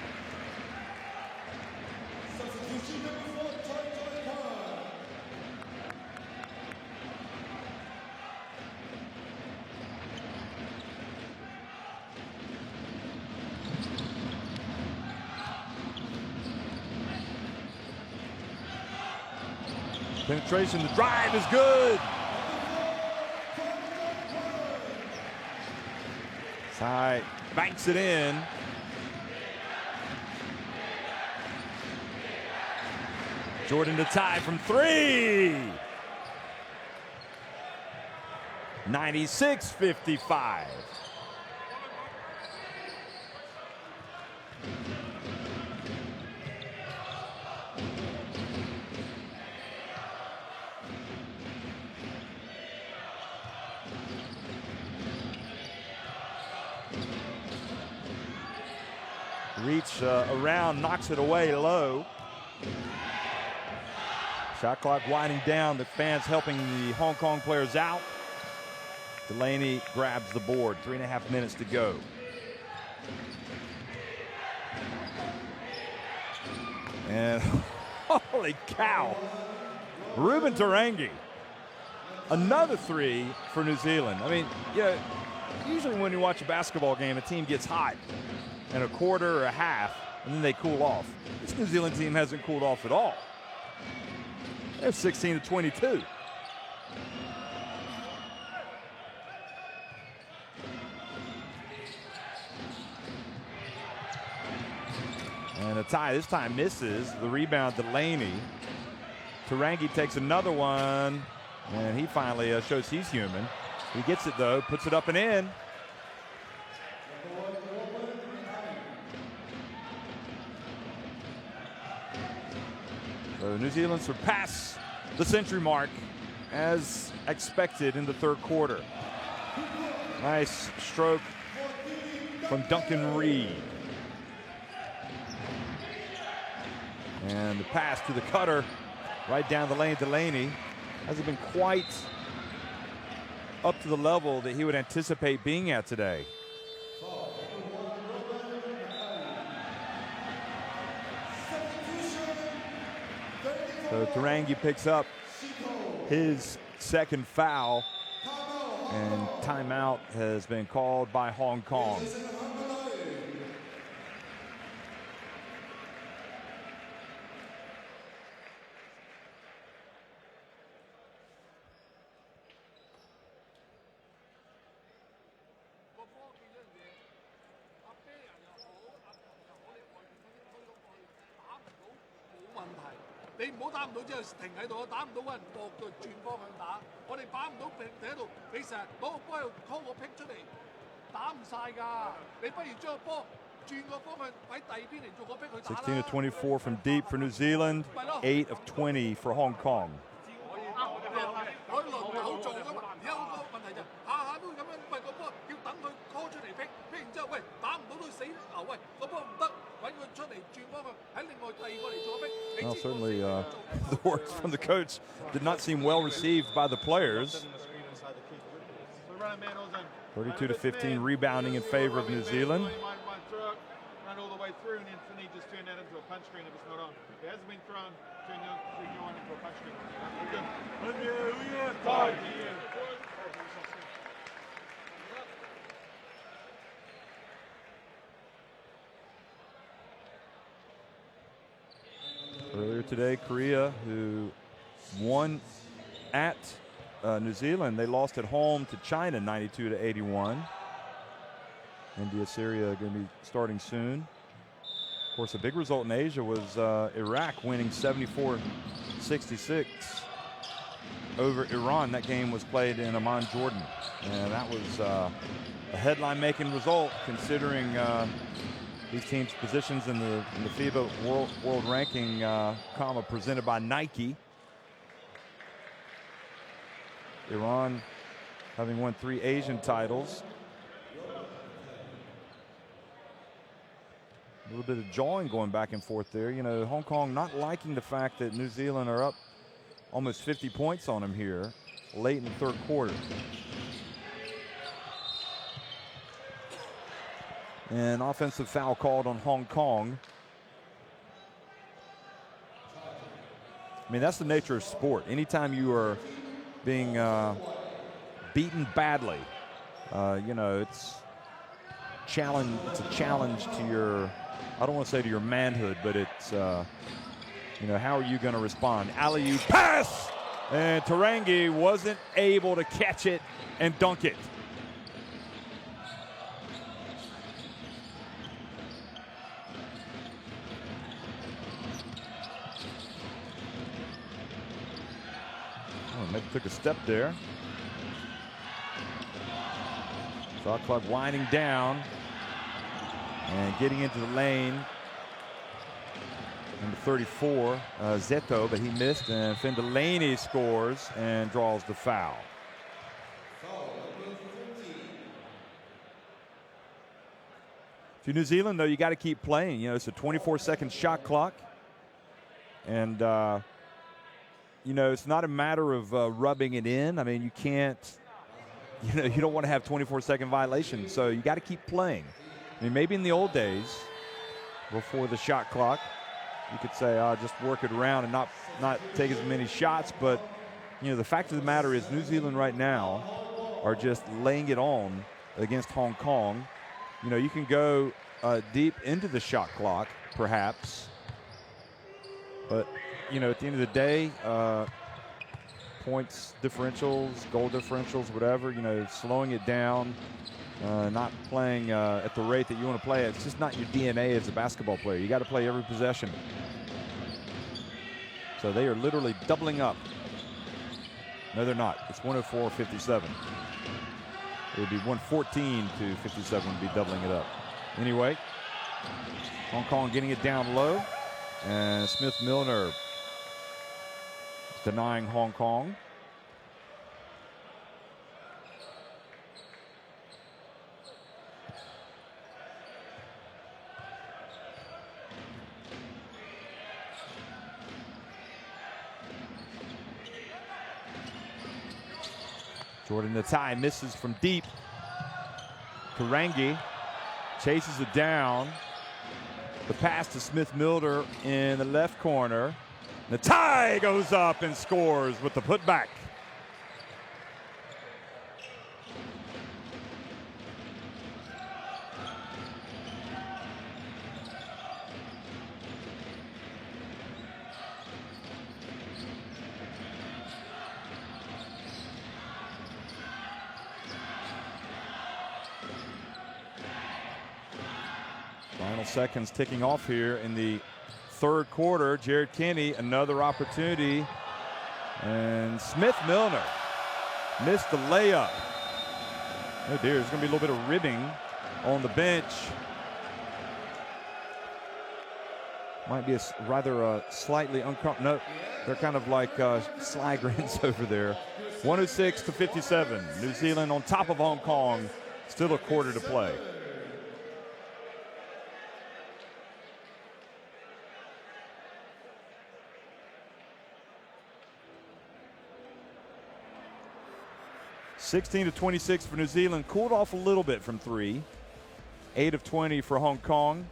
Penetration, the drive is good. Tsai banks it in. Jordan to tie from 3. 96-55. Reach around, knocks it away low. Shot clock winding down. The fans helping the Hong Kong players out. Delaney grabs the board. 3.5 minutes to go. And holy cow. Ruben Tarangi. Another 3 for New Zealand. I mean, yeah, usually when you watch a basketball game, a team gets hot in a quarter or a half, and then they cool off. This New Zealand team hasn't cooled off at all. They're 16-22. And a tie this time misses. The rebound, Delaney. Tarangi takes another one, and he finally shows he's human. He gets it though, puts it up and in. So New Zealand surpass the century mark as expected in the third quarter. Nice stroke from Duncan Reed. And the pass to the cutter right down the lane. Delaney hasn't been quite up to the level that he would anticipate being at today. So Tarangi picks up his second foul, and timeout has been called by Hong Kong. Sixteen to 24 from deep for New Zealand, 8 of 20 for Hong Kong. Well, certainly the words from the coach did not seem well received by the players. 32 to 15 rebounding in favor of New Zealand. Run all the way through, and then Finney just turn that into a punch screen if it's not on. If it hasn't been thrown, turn your one into a punch screen. Earlier today, Korea, who won at New Zealand, they lost at home to China 92 to 81. India, Syria going to be starting soon. Of course, a big result in Asia was Iraq winning 74-66 over Iran. That game was played in Amman, Jordan. And that was a headline-making result considering these teams' positions in the FIBA World Ranking comma presented by Nike. Iran having won 3 Asian titles. A little bit of jawing going back and forth there. You know, Hong Kong not liking the fact that New Zealand are up almost 50 points on them here late in the third quarter. An offensive foul called on Hong Kong. I mean, that's the nature of sport. Anytime you are being beaten badly, you know, it's a challenge to your, I don't want to say to your manhood, but it's, you know, how are you going to respond? Alley-oop pass! And Tarangi wasn't able to catch it and dunk it. Oh, maybe took a step there. Shot clock winding down. And getting into the lane, number 34, Zeto, but he missed, and Finn Delaney scores and draws the foul. To New Zealand, though, you got to keep playing. You know, it's a 24-second shot clock, and you know, it's not a matter of rubbing it in. I mean, you can't. You know, you don't want to have 24-second violations, so you got to keep playing. I mean, maybe in the old days, before the shot clock, you could say, just work it around and not take as many shots. But, you know, the fact of the matter is New Zealand right now are just laying it on against Hong Kong. You know, you can go deep into the shot clock, perhaps. But, you know, at the end of the day, points differentials, goal differentials, whatever, you know, slowing it down, not playing at the rate that you want to play. It's just not your DNA as a basketball player. You got to play every possession. So they are literally doubling up. No, they're not. It's 104-57. It would be 114 to 57 would be doubling it up. Anyway, Hong Kong getting it down low, and Smith-Milner denying Hong Kong. Jordan Natai misses from deep. Karangi chases it down. The pass to Smith-Milder in the left corner. Natai goes up and scores with the putback. Final seconds ticking off here in the third quarter. Jared Kinney, another opportunity. And Smith-Milner missed the layup. Oh dear, there's going to be a little bit of ribbing on the bench. Might be a rather slightly uncomfortable. No, they're kind of like sly grins over there. 106-57. New Zealand on top of Hong Kong. Still a quarter to play. (16-26) for New Zealand. Cooled off a little bit from three. 8 of 20 for Hong Kong.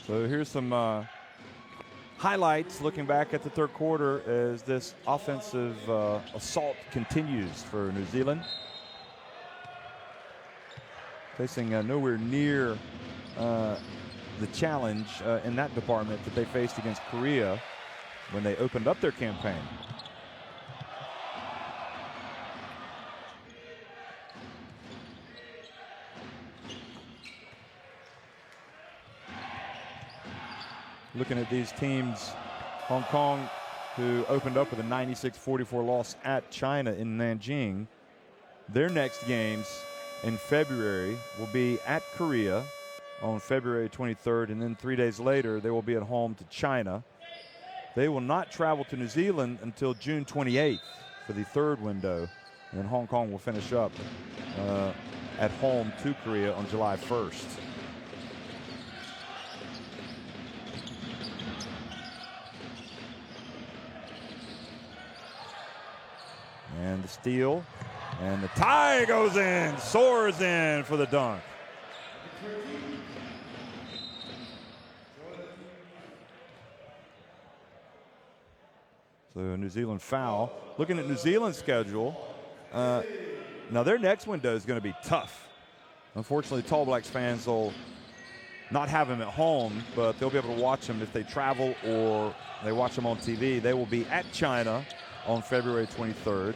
So here's some highlights looking back at the third quarter as this offensive assault continues for New Zealand. Facing nowhere near the challenge in that department that they faced against Korea when they opened up their campaign. Looking at these teams, Hong Kong, who opened up with a 96-44 loss at China in Nanjing. Their next games in February will be at Korea on February 23rd, and then 3 days later, they will be at home to China. They will not travel to New Zealand until June 28th for the third window, and then Hong Kong will finish up at home to Korea on July 1st. And the steal, and the tie goes in, soars in for the dunk. So a New Zealand foul. Looking at New Zealand's schedule, now their next window is going to be tough. Unfortunately, Tall Blacks fans will not have them at home, but they'll be able to watch them if they travel or they watch them on TV. They will be at China on February 23rd.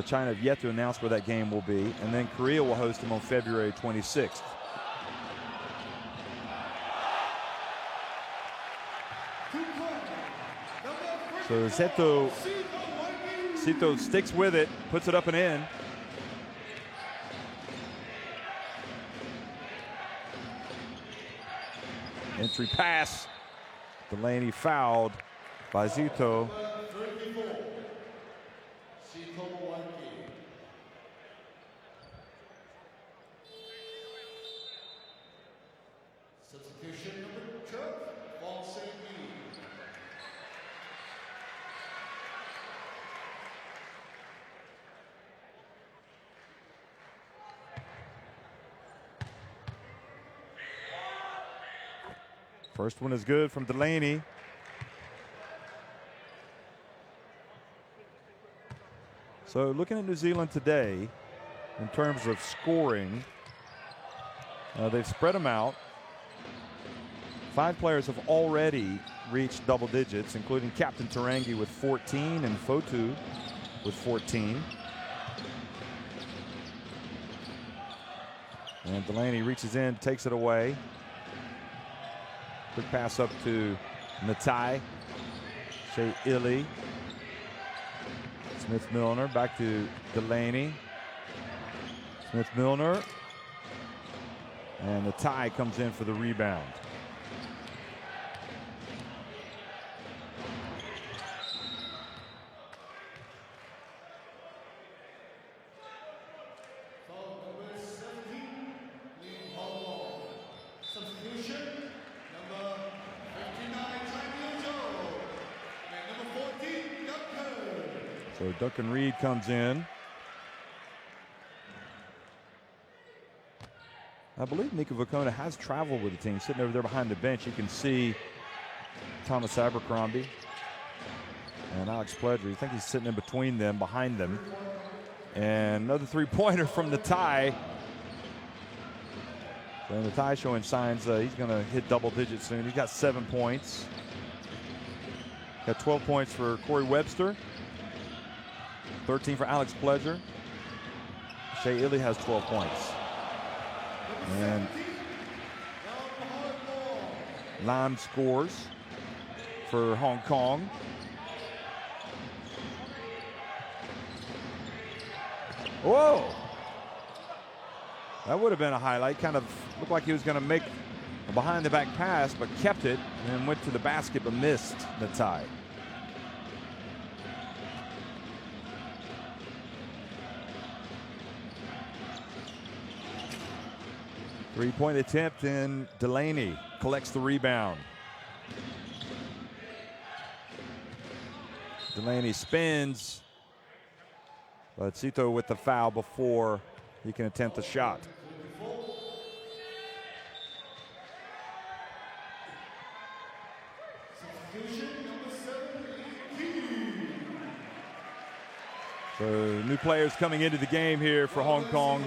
China have yet to announce where that game will be, and then Korea will host them on February 26th. So Sito sticks with it, puts it up and in. Entry pass. Delaney fouled by Zito. Substitution number 12, Fonse Lee. First one is good from Delaney. So looking at New Zealand today, in terms of scoring, they've spread them out. 5 players have already reached double digits, including Captain Tarangi with 14 and Fotu with 14. And Delaney reaches in, takes it away. Quick pass up to Natai. Shea Illy. Smith-Milner back to Delaney. Smith-Milner. And Natai comes in for the rebound. So Duncan Reed comes in. I believe Nico Vacona has traveled with the team. Sitting over there behind the bench, you can see Thomas Abercrombie and Alex Pledger. I think he's sitting in between them, behind them. And another three-pointer from Natai. So Natai showing signs he's going to hit double digits soon. He's got 7 points. Got 12 points for Corey Webster. 13 for Alex Pledger. Shea Illy has 12 points. And Lam scores for Hong Kong. Whoa! That would have been a highlight. Kind of looked like he was going to make a behind-the-back pass, but kept it and went to the basket, but missed the tie. Three-point attempt, and Delaney collects the rebound. Delaney spins, but Cito with the foul before he can attempt the shot. So new players coming into the game here for Hong Kong.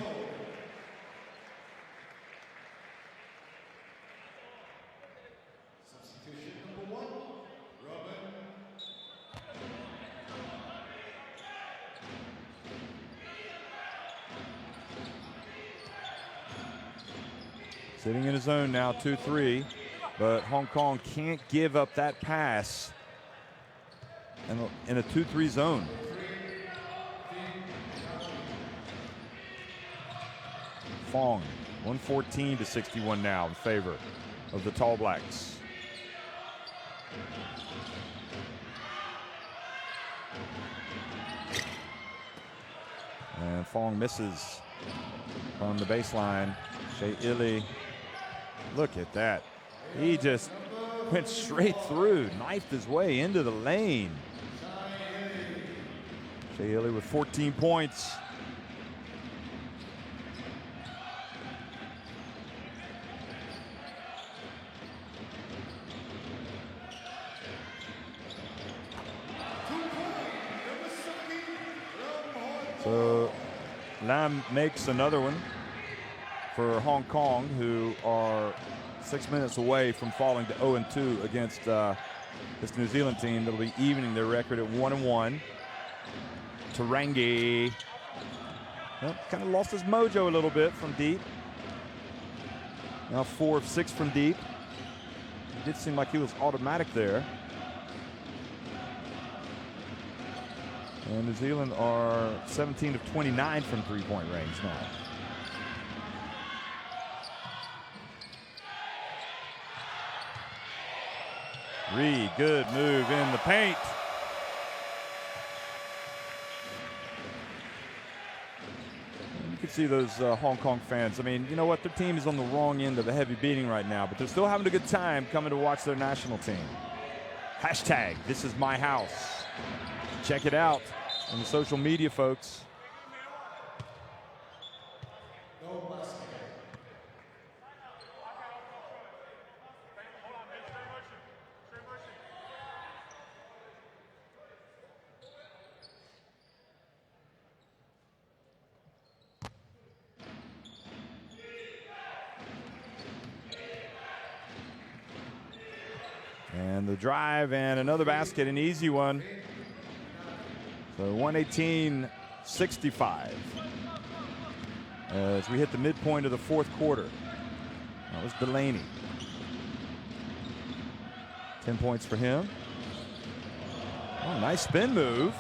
Sitting in his zone now, 2-3, but Hong Kong can't give up that pass in a 2-3 zone. Fong, 114-61 now in favor of the Tall Blacks. And Fong misses from the baseline. Shea Illy. Look at that. He just went straight through, knifed his way into the lane. Shea Illy with 14 points. So Lam makes another one for Hong Kong, who are 6 minutes away from falling to 0-2 against this New Zealand team that'll be evening their record at 1-1. Tarangi, well, kind of lost his mojo a little bit from deep. Now 4 of 6 from deep. It did seem like he was automatic there. And New Zealand are 17 of 29 from three-point range now. Reed, good move in the paint. You can see those Hong Kong fans. I mean, you know what? Their team is on the wrong end of a heavy beating right now, but they're still having a good time coming to watch their national team. Hashtag, this is my house. Check it out on the social media, folks. And the drive and another basket, an easy one. So 118-65 as we hit the midpoint of the fourth quarter. That was Delaney. 10 points for him. Oh, nice spin move.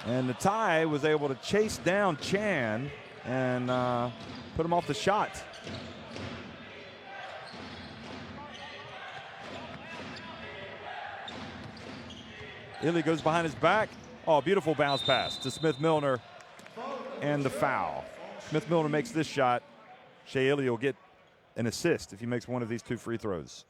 And Natai was able to chase down Chan and put him off the shot. Illy goes behind his back. Oh, beautiful bounce pass to Smith-Milner and the foul. Smith-Milner makes this shot. Shea Illy will get an assist if he makes one of these two free throws.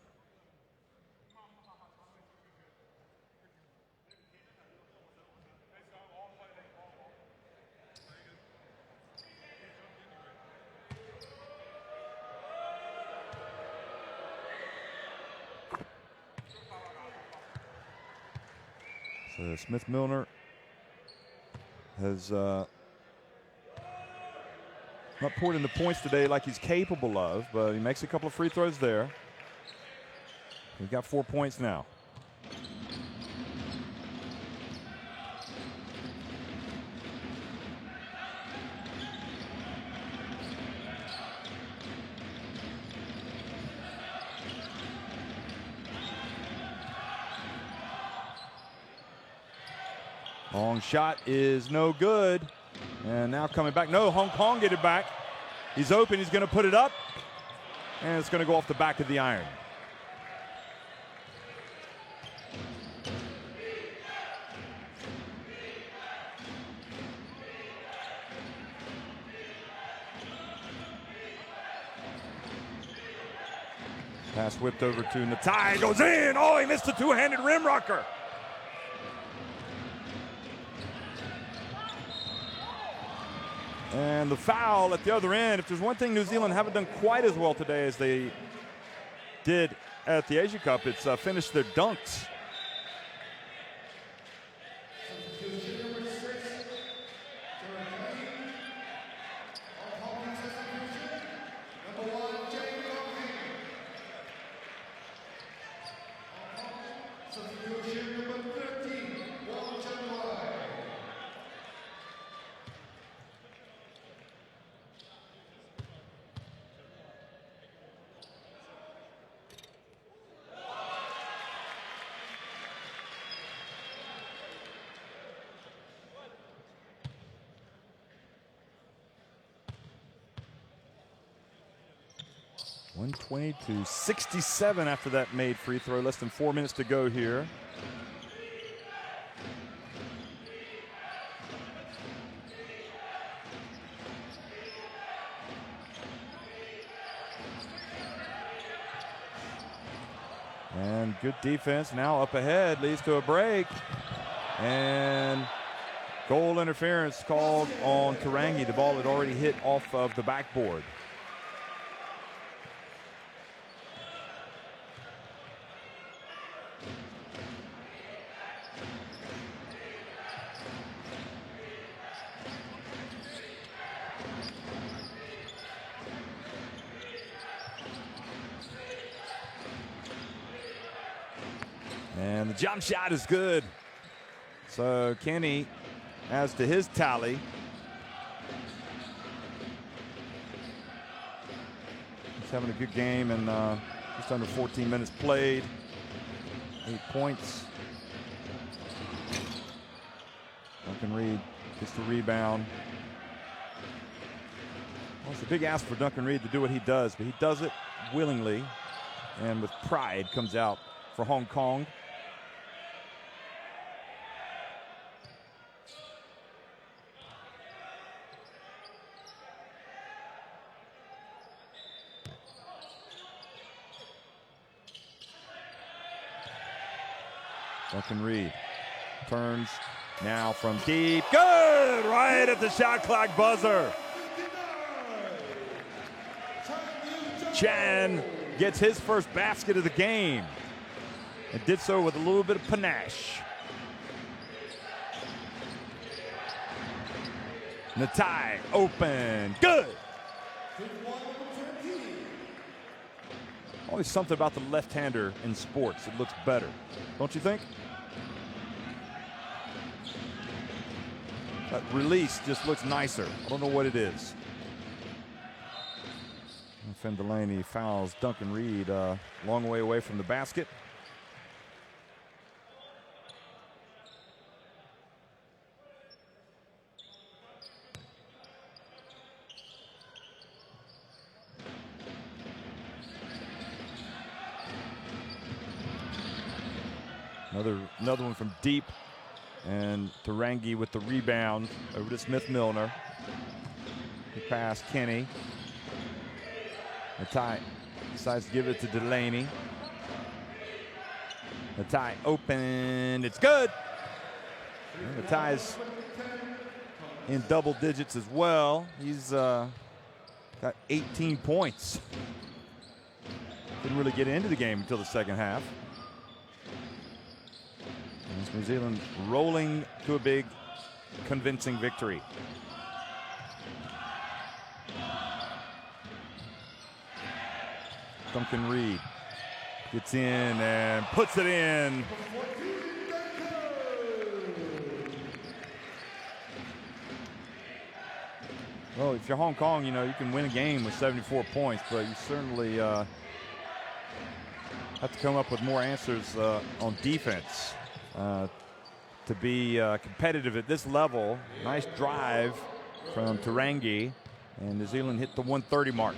So Smith-Milner has not poured in the points today like he's capable of, but he makes a couple of free throws there. He's got 4 points now. Long shot is no good. And now coming back. No, Hong Kong get it back. He's open. He's going to put it up. And it's going to go off the back of the iron. Pass whipped over to Natai. Goes in. Oh, he missed a two-handed rim rocker. And the foul at the other end. If there's one thing New Zealand haven't done quite as well today as they did at the Asia Cup, it's finished their dunks. (120-67) after that made free throw. Less than 4 minutes to go here. And good defense. Now up ahead, leads to a break. And goal interference called on Tarangi. The ball had already hit off of the backboard. And the jump shot is good. So Kenny adds to his tally. He's having a good game and just under 14 minutes played. 8 points. Duncan Reed gets the rebound. Well, it's a big ask for Duncan Reed to do what he does, but he does it willingly and with pride. Comes out for Hong Kong. Duncan Reed turns now from deep. Good! Right at the shot clock buzzer. Chan gets his first basket of the game and did so with a little bit of panache. Natai open. Good! Always something about the left-hander in sports. It looks better, don't you think? That release just looks nicer. I don't know what it is. And Finn Delaney fouls Duncan Reed long way away from the basket. Another one from deep, and Tarangi with the rebound over to Smith-Milner. The pass, Kenny. Natai decides to give it to Delaney. Natai open, it's good. Natai's in double digits as well. He's got 18 points. Didn't really get into the game until the second half. New Zealand rolling to a big, convincing victory. Duncan Reed gets in and puts it in. Well, if you're Hong Kong, you know, you can win a game with 74 points, but you certainly have to come up with more answers on defense. To be competitive at this level. Nice drive from Tarangi, and New Zealand hit the 130 mark.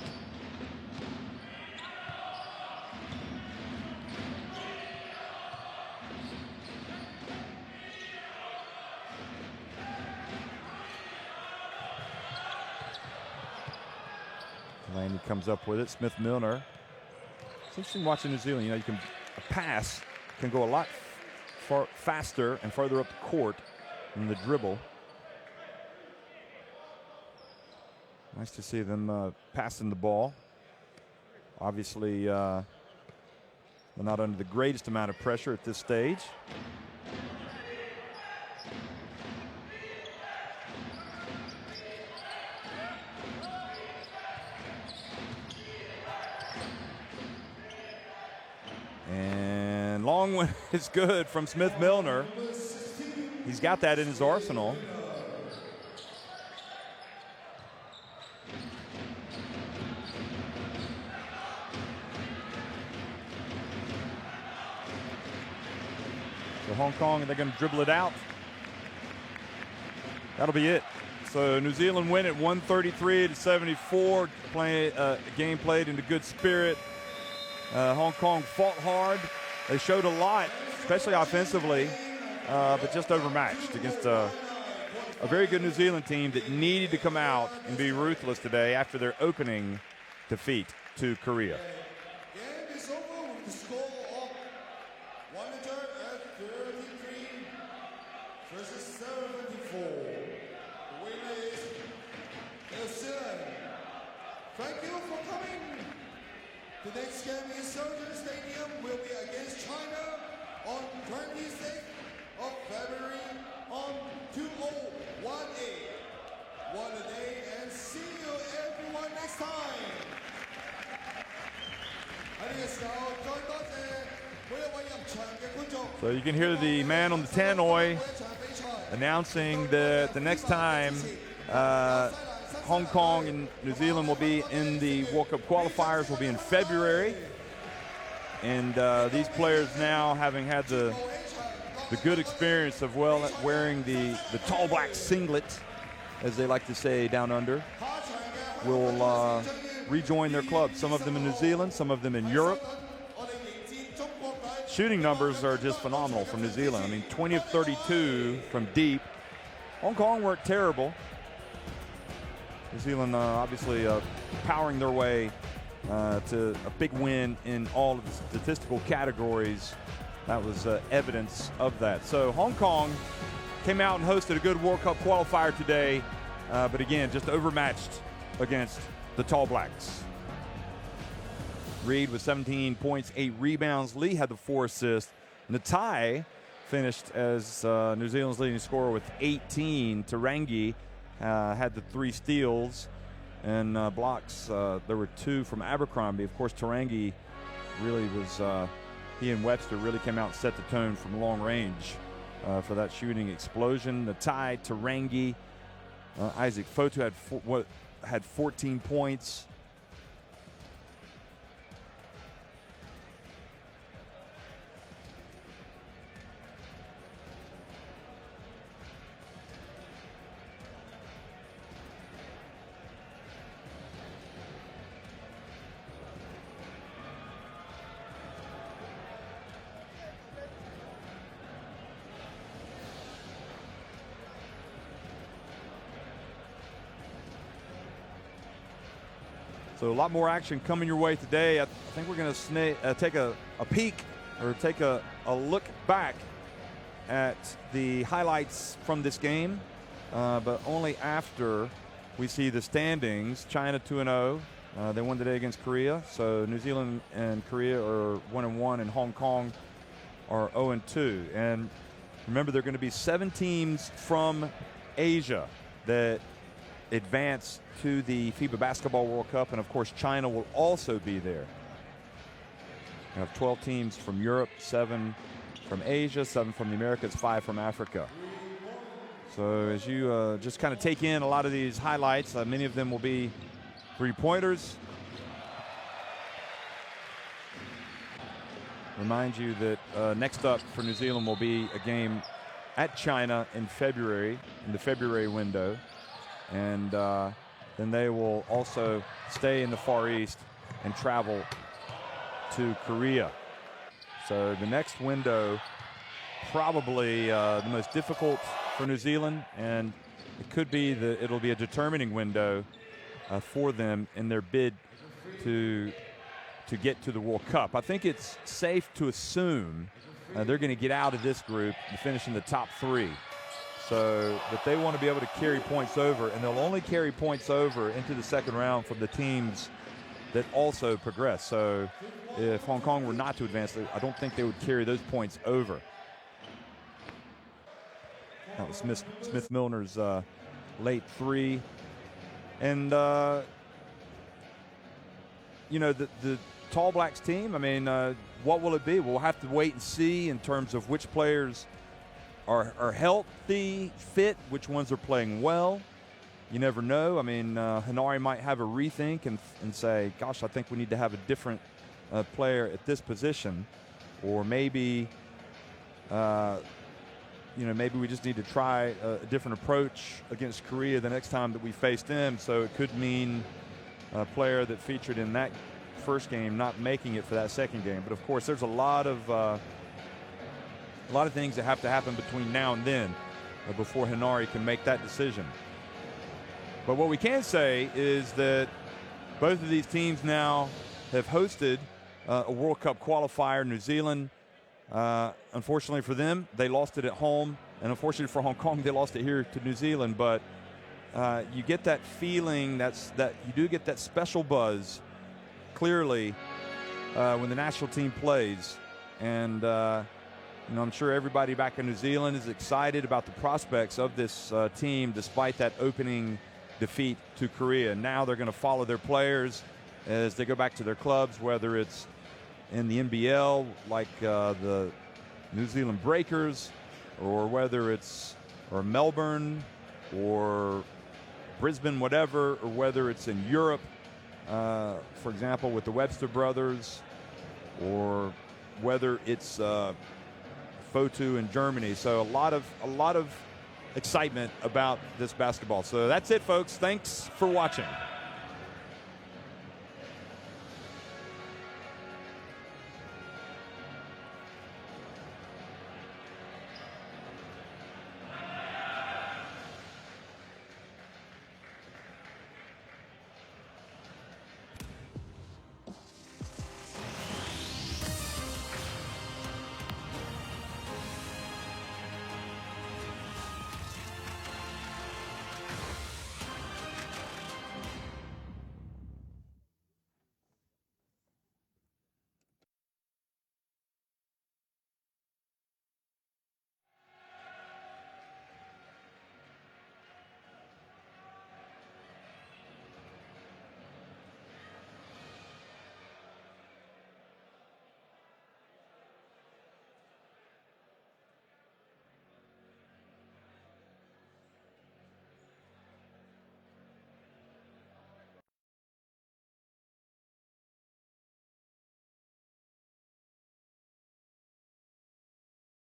Delaney comes up with it. Smith-Milner. It's interesting watching New Zealand. You know, a pass can go a lot faster and farther up the court than the dribble. Nice to see them passing the ball. Obviously, they're not under the greatest amount of pressure at this stage. And long one is good from Smith-Milner. He's got that in his arsenal. So Hong Kong, they're going to dribble it out. That'll be it. So New Zealand win at 133-74. Game played in a good spirit. Hong Kong fought hard. They showed a lot, especially offensively, but just overmatched against a very good New Zealand team that needed to come out and be ruthless today after their opening defeat to Korea. Game is over with the score of 133 versus 74. The winner is New Zealand. Thank you for coming. The next game in Soldier Stadium will be against China on 26th of February on 2018. One a day, and see you everyone next time. So you can hear the man on the tannoy announcing that the next time Hong Kong and New Zealand will be in the World Cup qualifiers will be in February. And these players now, having had the good experience of wearing the tall black singlet, as they like to say down under, will rejoin their clubs. Some of them in New Zealand, some of them in Europe. Shooting numbers are just phenomenal from New Zealand. I mean, 20 of 32 from deep. Hong Kong weren't terrible. New Zealand obviously powering their way to a big win in all of the statistical categories. That was evidence of that. So Hong Kong came out and hosted a good World Cup qualifier today, but again, just overmatched against the Tall Blacks. Reed with 17 points, 8 rebounds. Lee had the 4 assists. Natai finished as New Zealand's leading scorer with 18. Tarangi had the 3 steals. and blocks. There were 2 from Abercrombie. Of course, Tarangi really was, he and Webster really came out and set the tone from long range for that shooting explosion. The tie, Tarangi, Isaac Fotu had 14 points. So a lot more action coming your way today. I think we're going to take a peek or take a look back at the highlights from this game, but only after we see the standings. China 2-0. They won today against Korea. So New Zealand and Korea are 1-1, and Hong Kong are 0-2. And remember, there are going to be 7 teams from Asia that advance to the FIBA Basketball World Cup, and of course China will also be there. We have 12 teams from Europe, 7 from Asia, 7 from the Americas, 5 from Africa. So as you just kind of take in a lot of these highlights, many of them will be 3-pointers. Remind you that next up for New Zealand will be a game at China in February, in the February window. And then they will also stay in the Far East and travel to Korea. So the next window, probably the most difficult for New Zealand, and it could be it'll be a determining window for them in their bid to get to the World Cup. I think it's safe to assume they're going to get out of this group and finish in the top 3. So that they want to be able to carry points over, and they'll only carry points over into the second round from the teams that also progress. So if Hong Kong were not to advance, I don't think they would carry those points over. That was Smith Milner's late 3. And, you know, the Tall Blacks team, I mean, what will it be? We'll have to wait and see in terms of which players are healthy, fit, which ones are playing well. You never know. I mean, Hanari might have a rethink and say, gosh, I think we need to have a different player at this position. Or maybe, you know, maybe we just need to try a different approach against Korea the next time that we face them. So it could mean a player that featured in that first game not making it for that second game. But, of course, there's a lot of things that have to happen between now and then before Hanari can make that decision. But what we can say is that both of these teams now have hosted a World Cup qualifier. New Zealand, unfortunately for them, they lost it at home. And unfortunately for Hong Kong, they lost it here to New Zealand. But you get that feeling that you do get that special buzz clearly when the national team plays. And you know, I'm sure everybody back in New Zealand is excited about the prospects of this team despite that opening defeat to Korea. Now they're going to follow their players as they go back to their clubs, whether it's in the NBL like the New Zealand Breakers, or whether it's Melbourne or Brisbane, whatever, or whether it's in Europe, for example, with the Webster brothers, or whether it's Fotu in Germany. So a lot of excitement about this basketball. So that's it, folks. Thanks for watching.